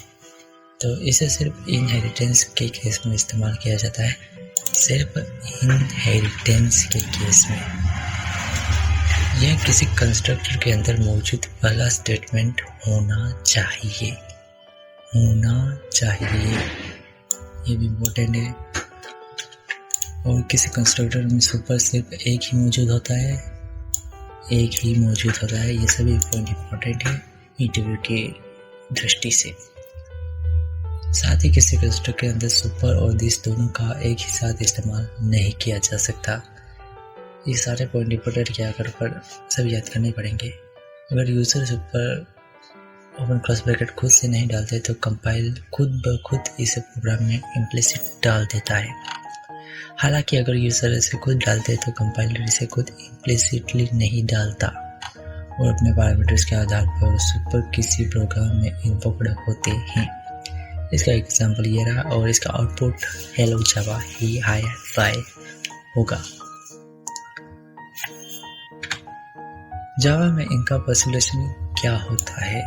S1: तो इसे सिर्फ इनहेरिटेंस के केस में इस्तेमाल किया जाता है, सिर्फ इनहेरिटेंस के केस में। यह किसी कंस्ट्रक्टर के अंदर मौजूद पहला स्टेटमेंट होना चाहिए। ये भी इम्पोर्टेंट है। और किसी कंस्ट्रक्टर में सुपर सिर्फ एक ही मौजूद होता है, ये सभी पॉइंट इम्पोर्टेंट है इंटरव्यू की दृष्टि से। साथ ही किसी कंस्ट्रक्टर के अंदर सुपर और दिस दोनों का एक ही साथ इस्तेमाल नहीं किया जा सकता। ये सारे पॉइंट इम्पोर्टेंट क्या कर सब याद करने पड़ेंगे। अगर user super open close bracket खुद से नहीं डालते तो कंपाइल खुद ब खुद इसे प्रोग्राम में इम्प्लिसिट डाल देता है। हालांकि अगर यूजर इसे खुद डालते तो कंपाइलर इसे खुद इम्प्लिसिटली नहीं डालता, और अपने पैरामीटर्स के आधार पर सुपर किसी प्रोग्राम में इन्वोक्ड होते हैं। इसका एग्जांपल ये रहा, और इसका आउटपुट हेलो जावा ही हाई फाई होगा। जावा में इनकैप्सुलेशन क्या होता है?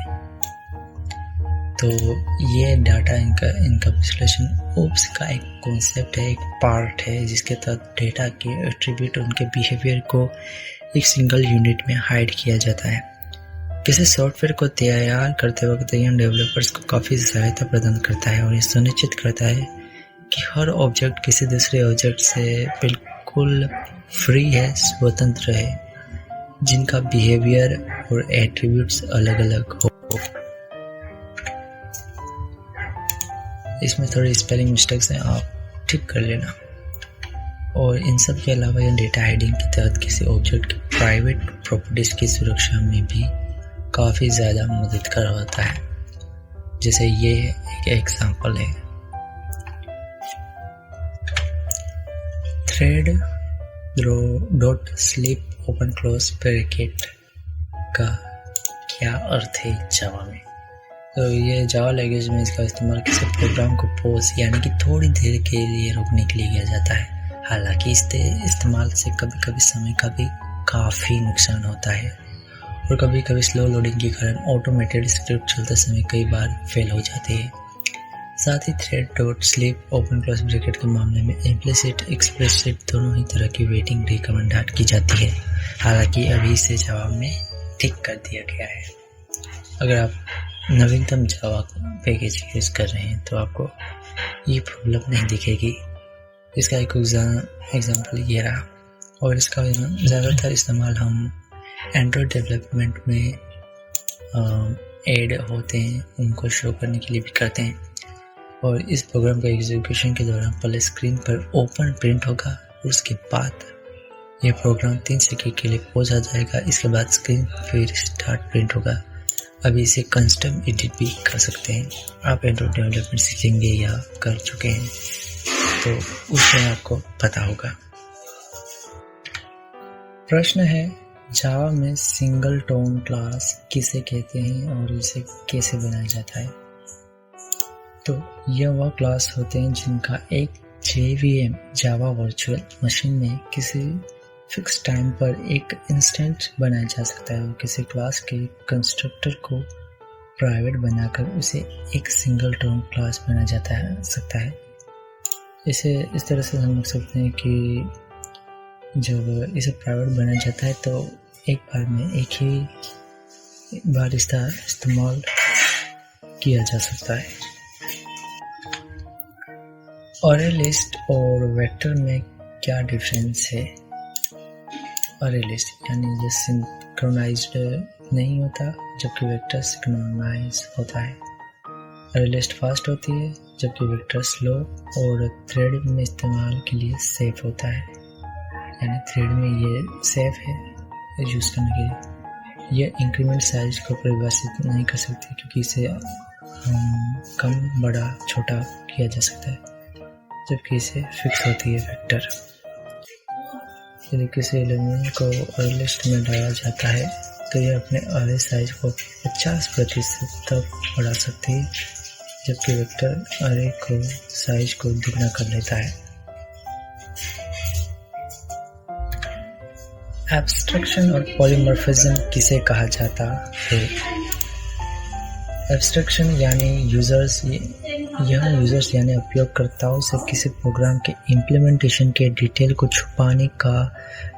S1: तो ये डाटा इनकैप्सुलेशन ओप्स का एक कॉन्सेप्ट है, एक पार्ट है, जिसके तहत डेटा के एट्रीब्यूट उनके बिहेवियर को एक सिंगल यूनिट में हाइड किया जाता है। किसी सॉफ्टवेयर को तैयार करते वक्त यह डेवलपर्स को काफ़ी सहायता प्रदान करता है, और ये सुनिश्चित करता है कि हर ऑब्जेक्ट किसी दूसरे ऑब्जेक्ट से बिल्कुल फ्री है, स्वतंत्र है, जिनका बिहेवियर और एट्रीब्यूट्स अलग अलग हो। इसमें थोड़ी स्पेलिंग मिस्टेक्स हैं, आप ठीक कर लेना। और इन सब के अलावा यह डेटा हाइडिंग के तहत किसी ऑब्जेक्ट की प्राइवेट प्रॉपर्टीज की सुरक्षा में भी काफ़ी ज़्यादा मदद करवाता है। जैसे ये एक एग्जांपल है, thread dot sleep open close bracket का क्या अर्थ है जावा में? तो ये जावा लैंग्वेज में इसका इस्तेमाल किसी प्रोग्राम को पॉज यानी कि थोड़ी देर के लिए रोकने के लिए किया जाता है। हालांकि इसके इस्तेमाल से कभी कभी समय का भी काफ़ी नुकसान होता है, और कभी कभी स्लो लोडिंग के कारण ऑटोमेटेड स्क्रिप्ट चलते समय कई बार फेल हो जाती है। साथ ही thread dot sleep open close bracket के मामले में इम्प्लिसिट एक्सप्लिसिट दोनों ही तरह की वेटिंग रिकमेंड की जाती है। हालांकि अभी इसे जावा में ठीक कर दिया गया है। अगर आप नवीनतम जावा पैकेज यूज कर रहे हैं तो आपको ये प्रॉब्लम नहीं दिखेगी। इसका एक एग्जाम्पल ये रहा, और इसका ज़्यादातर इस्तेमाल हम एंड्रॉयड डेवलपमेंट में ऐड होते हैं उनको शो करने के लिए भी करते हैं। और इस प्रोग्राम का एग्जीक्यूशन के दौरान पहले स्क्रीन पर ओपन प्रिंट होगा, उसके बाद यह प्रोग्राम 3 सेकंड के लिए पॉज आ जाएगा। इसके बाद स्क्रीन फिर स्टार्ट प्रिंट होगा। अभी इसे कस्टम एडिट भी कर सकते हैं। आप एंड्रॉयड डेवलपमेंट सीखेंगे या कर चुके हैं तो उसमें आपको पता होगा। प्रश्न है, जावा में सिंगल टोन क्लास किसे कहते हैं और इसे कैसे बनाया जाता है? तो यह वह क्लास होते हैं जिनका एक JVM जावा वर्चुअल मशीन में किसी फिक्स टाइम पर एक इंस्टेंस बनाया जा सकता है और किसी क्लास के कंस्ट्रक्टर को प्राइवेट बनाकर उसे एक सिंगल टोन क्लास बनाया सकता है। इसे इस तरह से समझ सकते हैं कि जब इसे प्राइवेट बनाया जाता है तो एक बार में एक ही बार इसका इस्तेमाल किया जा सकता है। अरे लिस्ट और वेक्टर में क्या डिफरेंस है? अरे लिस्ट यानी ये सिंक्रोनाइज्ड नहीं होता जबकि वेक्टर सिंक्रोनाइज होता है। अरे लिस्ट फास्ट होती है जबकि वेक्टर स्लो और थ्रेड में इस्तेमाल के लिए सेफ होता है। यानी थ्रेड में ये सेफ है यूज करने के लिए। यह इंक्रीमेंट साइज को परिभाषित नहीं कर सकती क्योंकि इसे कम बड़ा छोटा किया जा सकता है, जबकि इसे फिक्स होती है वेक्टर। यदि किसी एलिमेंट को अरे लिस्ट में डाला जाता है तो यह अपने अरे साइज को 50% तक बढ़ा सकती है, जबकि वेक्टर अरे को साइज को दुगना कर लेता है। एब्स्ट्रैक्शन और पॉलीमॉर्फिज्म किसे कहा जाता है? एब्स्ट्रैक्शन यानी यूजर्स यानी उपयोगकर्ताओं से किसी प्रोग्राम के इम्प्लीमेंटेशन के डिटेल को छुपाने का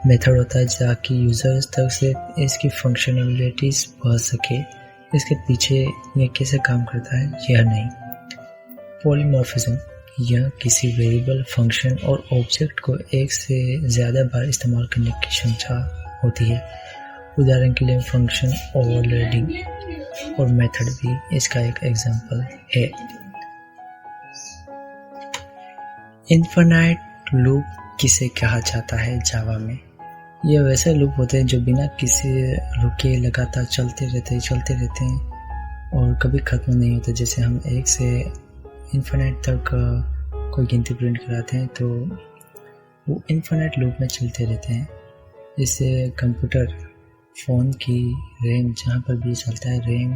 S1: मेथड होता है ताकि यूजर्स तक से इसकी फंक्शनैलिटीज पहुंच सके। इसके पीछे यह कैसे काम करता है यह नहीं। पॉलीमॉर्फिज्म यह किसी वेरिएबल, फंक्शन और ऑब्जेक्ट को एक से ज़्यादा बार इस्तेमाल करने की क्षमता होती है। उदाहरण के लिए फंक्शन ओवरलोडिंग और मेथड भी इसका एक एग्जांपल है। इनफिनाइट लूप किसे कहा जाता है जावा में? यह वैसे लूप होते हैं जो बिना किसी रुके लगातार चलते रहते हैं और कभी खत्म नहीं होते। जैसे हम 1 से इनफिनाइट तक कोई गिनती प्रिंट कराते हैं तो वो इनफिनाइट लूप में चलते रहते हैं। इससे कंप्यूटर, फ़ोन की रैम जहाँ पर भी चलता है, रैम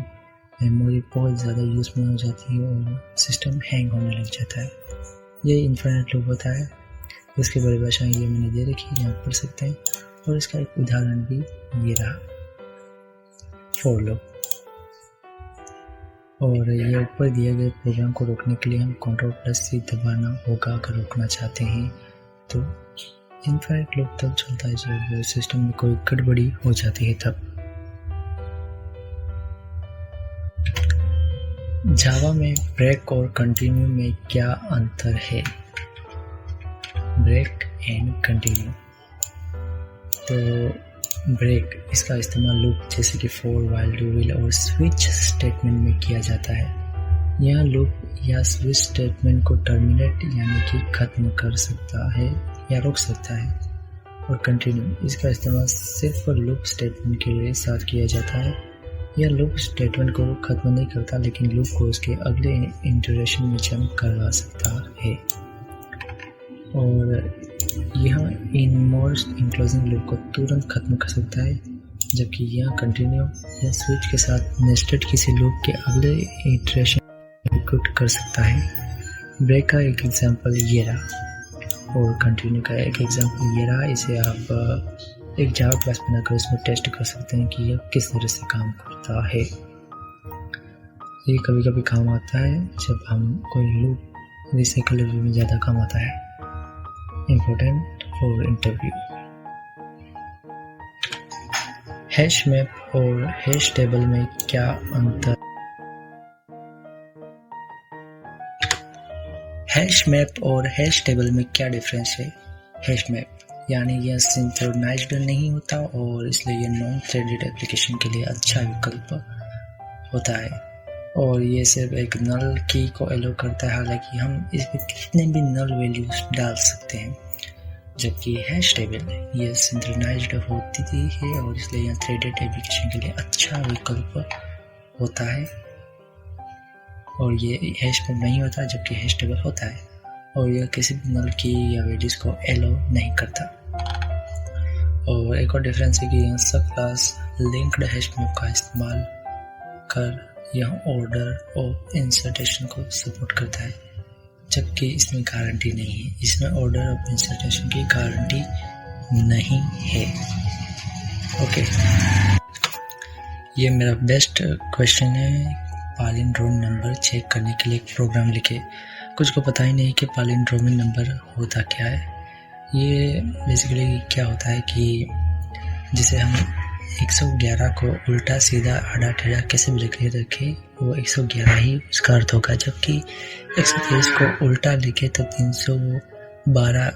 S1: मेमोरी बहुत ज़्यादा यूज़ में हो जाती है और सिस्टम हैंग होने लग जाता है। ये इनफिनाइट लूप होता है। इसकी परिभाषा ये मैंने दे रखी है, यहाँ पढ़ सकते हैं। और इसका एक उदाहरण भी ये रहा, फॉर लूप। और ये ऊपर दिए गए प्रोग्राम को रोकने के लिए हम Ctrl+C दबाना होगा अगर रोकना चाहते हैं। तो इनफिनाइट लूप तब चलता है जब सिस्टम में कोई गड़बड़ी हो जाती है तब। जावा में ब्रेक और कंटिन्यू में क्या अंतर है? Break and continue. तो ब्रेक इसका इस्तेमाल लूप जैसे कि फॉर, व्हाइल, डू व्हिल और स्विच स्टेटमेंट में किया जाता है। यह लूप या स्विच स्टेटमेंट को टर्मिनेट यानी कि खत्म कर सकता है या रोक सकता है। और कंटिन्यू इसका इस्तेमाल सिर्फ लूप स्टेटमेंट के लिए साथ किया जाता है। यह लूप स्टेटमेंट को खत्म नहीं करता लेकिन लूप को उसके अगले इंटरेशन में जंप करवा सकता है। और यह इनमोस्ट इंक्लोजिंग लूप को तुरंत खत्म कर सकता है, जबकि यह कंटिन्यू या स्विच के साथ नेस्टेड किसी लूप के अगले इंटरेशन एग्जीक्यूट कर सकता है। ब्रेक का एक एग्जांपल ये रहा और कंटिन्यू का एक एग्जांपल ये रहा। इसे आप एक जावा क्लास बनाकर उसमें टेस्ट कर सकते हैं कि यह किस तरह से काम करता है। ये कभी कभी काम आता है जब हम कोई लूप रिसाइकल में ज़्यादा काम आता है। Important for interview. Hash map और हैश टेबल में क्या अंतर? हैश मैप और हैश टेबल में क्या डिफरेंस है? हैश मैप यानी यह सिंक्रोनाइज्ड नहीं होता और इसलिए यह नॉन थ्रेडेड एप्लीकेशन के लिए अच्छा विकल्प होता है और ये सिर्फ एक नल की को एलो करता है, हालांकि हम इसमें कितने भी नल वैल्यूज डाल सकते हैं। जबकि हैश टेबल यह सिंक्रोनाइज्ड होती है और इसलिए यह थ्रेडेड एप्लीकेशन के लिए अच्छा विकल्प होता है और ये हैश मैप नहीं होता जबकि हैश टेबल होता है और यह किसी भी नल की या वैल्यूज को एलो नहीं करता। और एक और डिफरेंस है कि यह सब क्लास लिंक्ड हैश मैप का इस्तेमाल कर यह ऑर्डर और इंसर्टेशन को सपोर्ट करता है, जबकि इसमें गारंटी नहीं है। इसमें ऑर्डर और इंसर्टेशन की गारंटी नहीं है। ओके, ये मेरा बेस्ट क्वेश्चन है। पालिंड्रोम नंबर चेक करने के लिए एक प्रोग्राम लिखे। कुछ को पता ही नहीं कि पालिंड्रोमिक नंबर होता क्या है। ये बेसिकली क्या होता है कि जिसे हम 111 को उल्टा सीधा आड़ा टेढ़ा कैसे भी लिखे रखे वो 111 ही उसका अर्थ होगा, जबकि 123 को उल्टा लिखे तो 312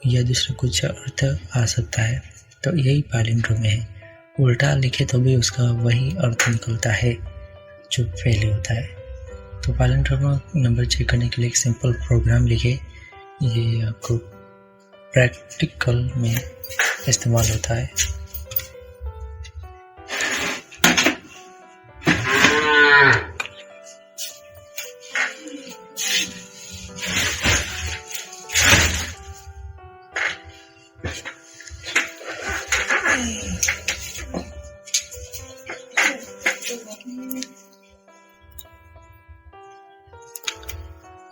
S1: या दूसरा कुछ अर्थ आ सकता है। तो यही पालिंड्रोम में है, उल्टा लिखे तो भी उसका वही अर्थ निकलता है जो पहले होता है। तो पालिंड्रोम नंबर चेक करने के लिए एक सिंपल प्रोग्राम लिखे। ये आपको प्रैक्टिकल में इस्तेमाल होता है।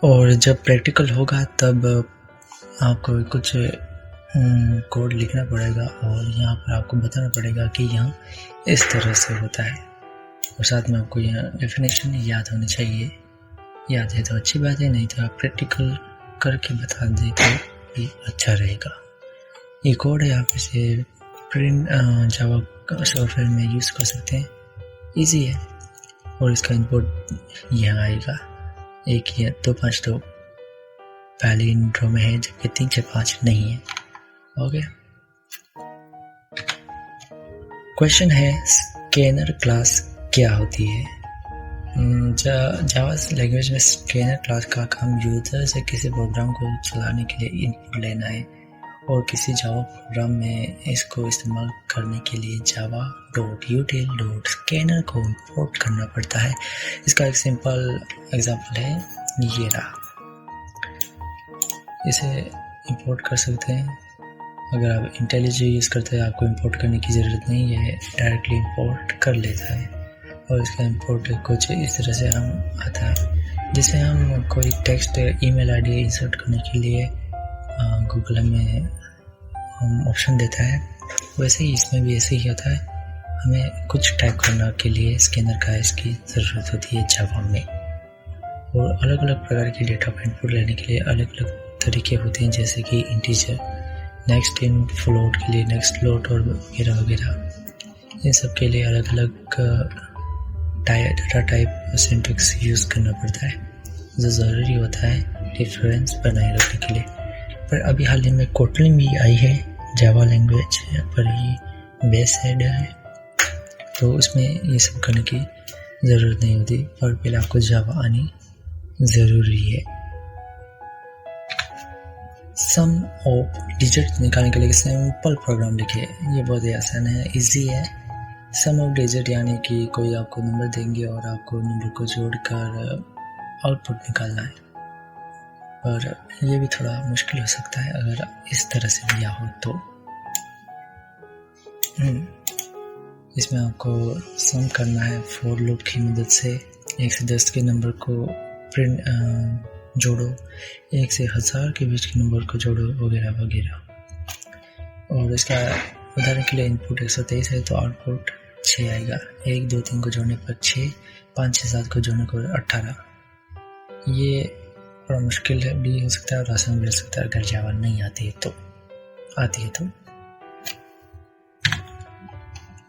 S1: और जब प्रैक्टिकल होगा तब आपको कुछ कोड लिखना पड़ेगा और यहाँ पर आपको बताना पड़ेगा कि यहाँ इस तरह से होता है और साथ में आपको यह डेफिनेशन याद होनी चाहिए। याद है तो अच्छी बात है, नहीं तो आप प्रैक्टिकल करके बता दें तो भी अच्छा रहेगा। ये कोड है, आप इसे प्रिंट जावा सॉफ्टवेयर में यूज़ कर सकते हैं। इजी है और इसका इनपुट यहाँ आएगा। एक ये 252 पैलिंड्रोम में है जबकि 365 नहीं है। ओके, क्वेश्चन है स्कैनर क्लास क्या होती है? जावा लैंग्वेज में स्कैनर क्लास का काम यूजर से किसी प्रोग्राम को चलाने के लिए इनपुट लेना है और किसी जावा प्रोग्राम में इसको इस्तेमाल करने के लिए java.util.scanner को इंपोर्ट करना पड़ता है। इसका एक सिंपल एग्जांपल है, ये रहा। इसे इंपोर्ट कर सकते हैं। अगर आप इंटेलिजेंट यूज़ करते हैं आपको इंपोर्ट करने की ज़रूरत नहीं है, डायरेक्टली इंपोर्ट कर लेता है। और इसका इंपोर्ट कुछ इस तरह से हम आता है, जिसे हम कोई टेक्स्ट ईमेल आईडी इंसर्ट करने के लिए गूगल में ऑप्शन देता है, वैसे ही इसमें भी ऐसे ही होता है। हमें कुछ टाइप करने के लिए स्कैनर का इसकी ज़रूरत होती है जावा में। और अलग अलग प्रकार के डेटा को इनपुट लेने के लिए अलग अलग तरीके होते हैं, जैसे कि इंटीजर, नेक्स्ट इन फ्लोट के लिए नेक्स्ट फ्लोट और वगैरह वगैरह। इन सब के लिए अलग अलग डाटा टाइप सिंटैक्स यूज़ करना पड़ता है, जो ज़रूरी होता है डिफरेंस बनाए रखने के लिए। पर अभी हाल ही में कोटलिन भी आई है, जावा लैंग्वेज पर ही बेस हेड है, तो उसमें ये सब करने की ज़रूरत नहीं होती, पर पहले आपको जावा आनी ज़रूरी है। सम ऑफ डिजिट निकालने के लिए सिंपल प्रोग्राम लिखिए। ये बहुत ही आसान है, इजी है। सम ऑफ डिजिट यानी कि कोई आपको नंबर देंगे और आपको नंबर को जोड़कर आउटपुट निकालना है, और ये भी थोड़ा मुश्किल हो सकता है अगर इस तरह से दिया हो तो। इसमें आपको सम करना है फॉर लूप की मदद से। 1 से 10 के नंबर को प्रिंट जोड़ो, 1 से 1000 के बीच के नंबर को जोड़ो, वगैरह वगैरह। और इसका उदाहरण के लिए इनपुट 123 है तो आउटपुट 6 आएगा। 1, 2, 3 को जोड़ने पर 6, 5, 6, 7 को जोड़ने पर 18। ये थोड़ा मुश्किल है भी हो सकता है और आसान भी हो सकता है अगर जावा नहीं आती है तो।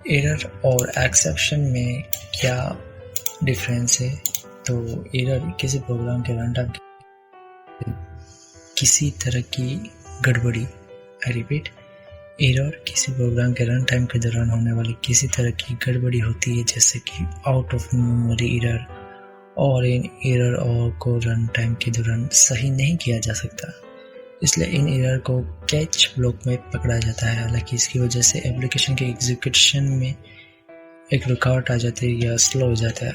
S1: एरर और एक्सेप्शन में क्या डिफरेंस है? तो एरर किसी प्रोग्राम के रन टाइम किसी तरह की गड़बड़ी, आई रिपीट, एरर किसी प्रोग्राम के रन टाइम के दौरान होने वाली किसी तरह की गड़बड़ी होती है, जैसे कि आउट ऑफ मेमोरी एरर, और इन एरर और को रन टाइम के दौरान सही नहीं किया जा सकता, इसलिए इन एरर को कैच ब्लॉक में पकड़ा जाता है। हालांकि इसकी वजह से एप्लीकेशन के एग्जीक्यूशन में एक रुकावट आ जाती है या स्लो हो जाता है।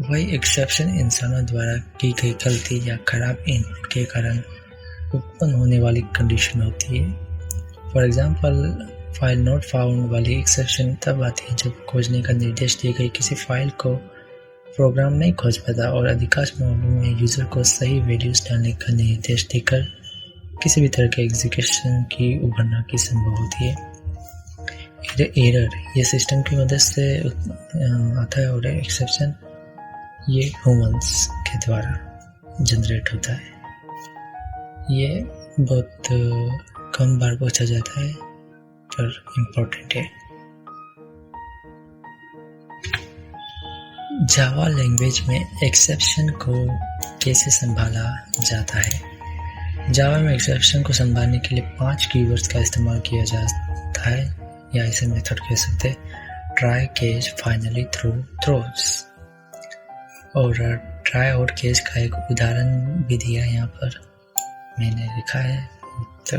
S1: वही एक्सेप्शन इंसानों द्वारा की गई गलती या खराब इनपुट के कारण उत्पन्न होने वाली कंडीशन होती है। For example, file not found वाली एक्सेप्शन तब आती है जब खोजने का निर्देश दिए गए किसी फाइल को प्रोग्राम नहीं खोज पाता और अधिकांश मामलों में यूजर को सही वैल्यूज डालने का निर्देश देकर किसी भी तरह के एग्जीक्यूशन की उभरना की संभव होती है। एरर ये सिस्टम की मदद से आता है और एक्सेप्शन ये ह्यूमंस के द्वारा जनरेट होता है। ये बहुत कम बार पूछा जाता है पर इम्पोर्टेंट है। जावा लैंग्वेज में एक्सेप्शन को कैसे संभाला जाता है? जावा में एक्सेप्शन को संभालने के लिए 5 कीवर्ड्स का इस्तेमाल किया जाता है, या इसे मेथड कह सकते हैं। Try, catch, finally, throw, throws. और ट्राई और कैच का एक उदाहरण भी दिया यहाँ पर मैंने लिखा है, तो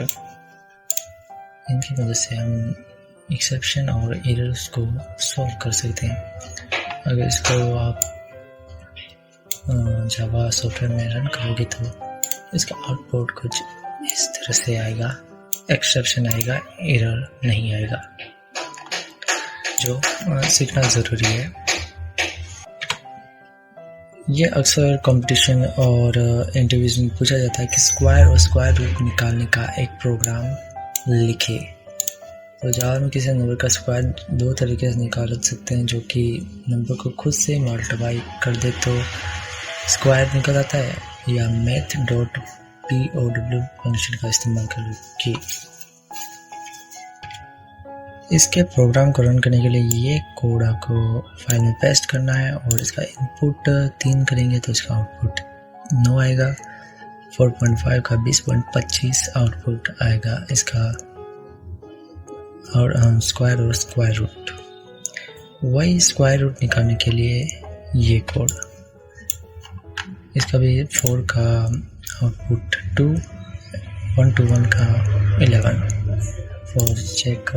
S1: इनकी मदद से हम एक्सेप्शन और एरर्स को सॉल्व कर सकते हैं। अगर इसको आप जावा सॉफ्टवेयर में रन करोगे तो इसका आउटपुट कुछ इस तरह से आएगा, एक्सेप्शन आएगा, एरर नहीं आएगा, जो सीखना ज़रूरी है। ये अक्सर कंपटीशन और इंटरव्यूज में पूछा जाता है कि स्क्वायर और स्क्वायर रूट निकालने का एक प्रोग्राम लिखे। तो जावा में किसी नंबर का स्क्वायर 2 तरीके से निकाल सकते हैं, जो कि नंबर को खुद से मल्टीप्लाई कर दे तो स्क्वायर निकल आता है, या math.pow फंक्शन का इस्तेमाल करके। इसके प्रोग्राम को रन करने के लिए ये कोड आपको फाइल में पेस्ट करना है और इसका इनपुट 3 करेंगे तो इसका आउटपुट 9 आएगा। 4.5 का 20.25 आउटपुट आएगा इसका, और स्क्वायर और स्क्वायर रूट। वही स्क्वायर रूट निकालने के लिए ये कोड, इसका भी 4 का आउटपुट 2, 1 to 1 का 11। फॉर चेक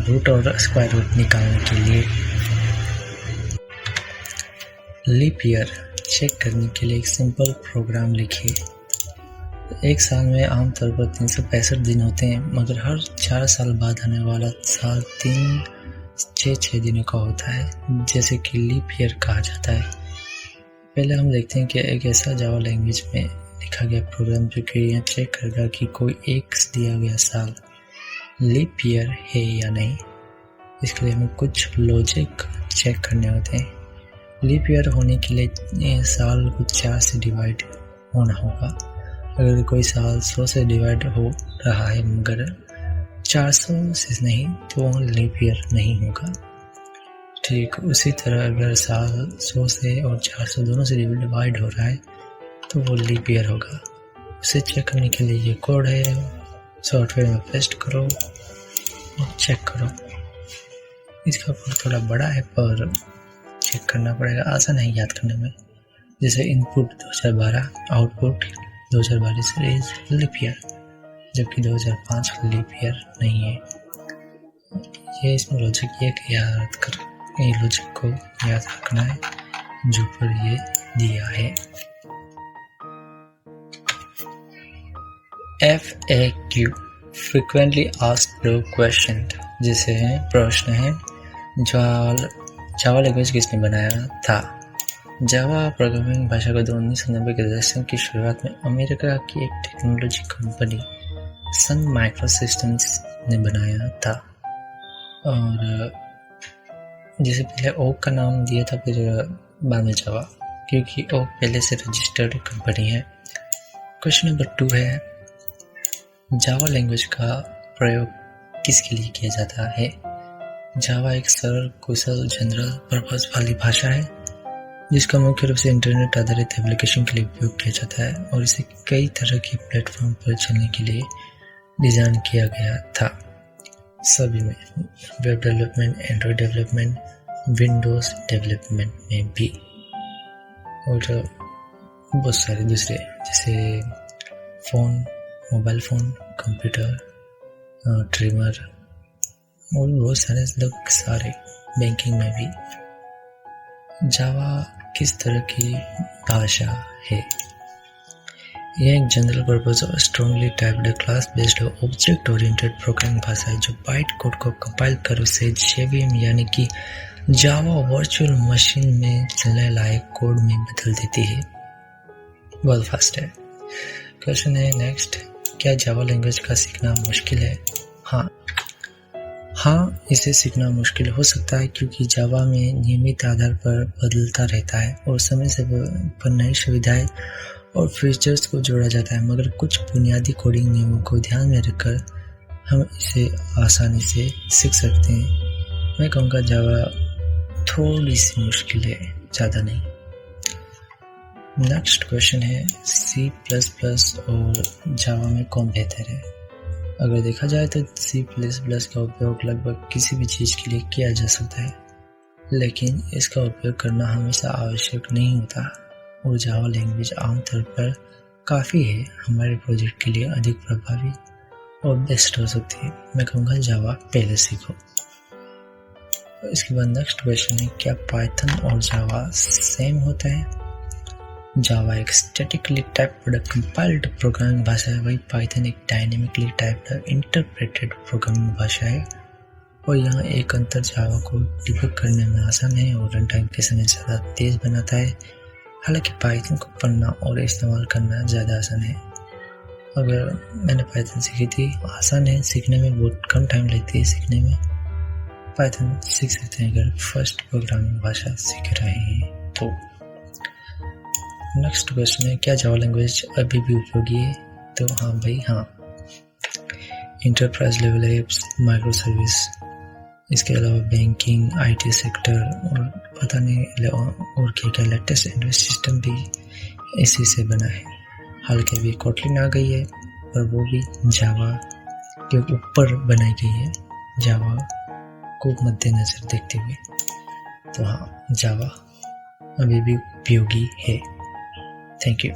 S1: रूट और स्क्वायर रूट निकालने के लिए लीप ईयर चेक करने के लिए एक सिंपल प्रोग्राम लिखिए। एक साल में आमतौर पर 365 दिन होते हैं, मगर हर 4 साल बाद आने वाला साल 3-6 दिनों का होता है, जैसे कि लीप ईयर कहा जाता है। पहले हम देखते हैं कि एक ऐसा जावा लैंग्वेज में लिखा गया प्रोग्राम जो कि यह चेक करेगा कि कोई एक दिया गया साल लीप ईयर है या नहीं। इसके लिए हमें कुछ लॉजिक चेक करने होते हैं। लीप ईयर होने के लिए साल को 4 से डिवाइड होना होगा। अगर कोई साल 100 से डिवाइड हो रहा है मगर 400 से नहीं, तो वो लीप ईयर नहीं होगा। ठीक उसी तरह अगर साल 100 से और 400 दोनों से डिवाइड हो रहा है तो वो लीप ईयर होगा। उसे चेक करने के लिए ये कोड है, सॉफ्टवेयर में पेस्ट करो और चेक करो। इसका कोड थोड़ा बड़ा है पर चेक करना पड़ेगा, आसान है याद करने में। जैसे input 2012, output 2022 is leap year, जबकि 2005 लीप ईयर नहीं है। ये इसमें लॉजिक ये लॉजिक को याद रखना है जो पर ये दिया है। FAQ फ्रीक्वेंटली आस्क्ड क्वेश्चन, जिसे प्रश्न है जावा लैंग्वेज किसने बनाया था। जावा प्रोग्रामिंग भाषा को 1990 के दशक की शुरुआत में अमेरिका की एक टेक्नोलॉजी कंपनी सन माइक्रोसिस्टम्स ने बनाया था। और जिसे पहले ओक का नाम दिया था, फिर बाद में जावा, क्योंकि ओक पहले से रजिस्टर्ड कंपनी है। क्वेश्चन नंबर 2 है, जावा लैंग्वेज का प्रयोग किसके लिए किया जाता है? जावा एक सरल, कुशल, जनरल पर्पस वाली भाषा है जिसका मुख्य रूप से इंटरनेट आधारित एप्लीकेशन के लिए उपयोग किया जाता है और इसे कई तरह के प्लेटफॉर्म पर चलने के लिए डिजाइन किया गया था। सभी में, web development, Android development, Windows development में भी, और बहुत सारे दूसरे जैसे phone, mobile phone, computer, trimmer और बहुत सारे बैंकिंग में भी। जावा किस तरह की भाषा है? यह एक जनरल पर्पस और strongly typed class based object oriented programming भाषा है जो बाइट कोड को कंपाइल कर उसे जेवीएम यानी कि जावा वर्चुअल मशीन में चलने लायक कोड में बदल देती है। बहुत फास्ट है। क्वेश्चन है नेक्स्ट, क्या जावा लैंग्वेज का सीखना मुश्किल है? हाँ, इसे सीखना मुश्किल हो सकता है क्योंकि जावा में नियमित आधार पर बदलता रहता है और समय से पर नई सुविधाएं और फीचर्स को जोड़ा जाता है, मगर कुछ बुनियादी कोडिंग नियमों को ध्यान में रखकर हम इसे आसानी से सीख सकते हैं। मैं कहूँगा जावा थोड़ी सी मुश्किल है, ज़्यादा नहीं। नेक्स्ट क्वेश्चन है, C++ और जावा में कौन बेहतर है? अगर देखा जाए तो C++ का उपयोग लगभग किसी भी चीज़ के लिए किया जा सकता है, लेकिन इसका उपयोग करना हमेशा आवश्यक नहीं होता और जावा लैंग्वेज आमतौर पर काफ़ी है हमारे प्रोजेक्ट के लिए अधिक प्रभावी और बेस्ट हो सकती है। मैं कहूँगा जावा पहले सीखो। इसके बाद नेक्स्ट क्वेश्चन है, क्या पाइथन और जावा सेम होता है? जावा एक स्टैटिकली टाइप्ड कंपाइल्ड प्रोग्रामिंग भाषा है, वही पाइथन एक डायनेमिकली टाइप्ड इंटरप्रेटेड प्रोग्रामिंग भाषा है। और यहाँ एक अंतर जावा को डिबग करने में आसान है और रन टाइम के समय ज़्यादा तेज बनाता है, हालांकि पाइथन को पढ़ना और इस्तेमाल करना ज़्यादा आसान है। अगर मैंने पाइथन सीखी थी, आसान है सीखने में, बहुत कम टाइम लगती है सीखने में। पाइथन सीख सकते हैं अगर फर्स्ट प्रोग्रामिंग भाषा सीख रहे हैं तो। नेक्स्ट क्वेश्चन है, क्या जावा लैंग्वेज अभी भी उपयोगी है? तो हाँ भाई हाँ। Enterprise level apps, micro service, इसके अलावा बैंकिंग, आईटी सेक्टर और पता नहीं और क्या लेटेस्ट एंड्रॉइड सिस्टम भी इसी से बना है। हालांकि अभी कोटलिन आ गई है, पर वो भी जावा के ऊपर बनाई गई है, जावा को मद्देनजर देखते हुए। तो हाँ, जावा अभी भी उपयोगी है। Thank you.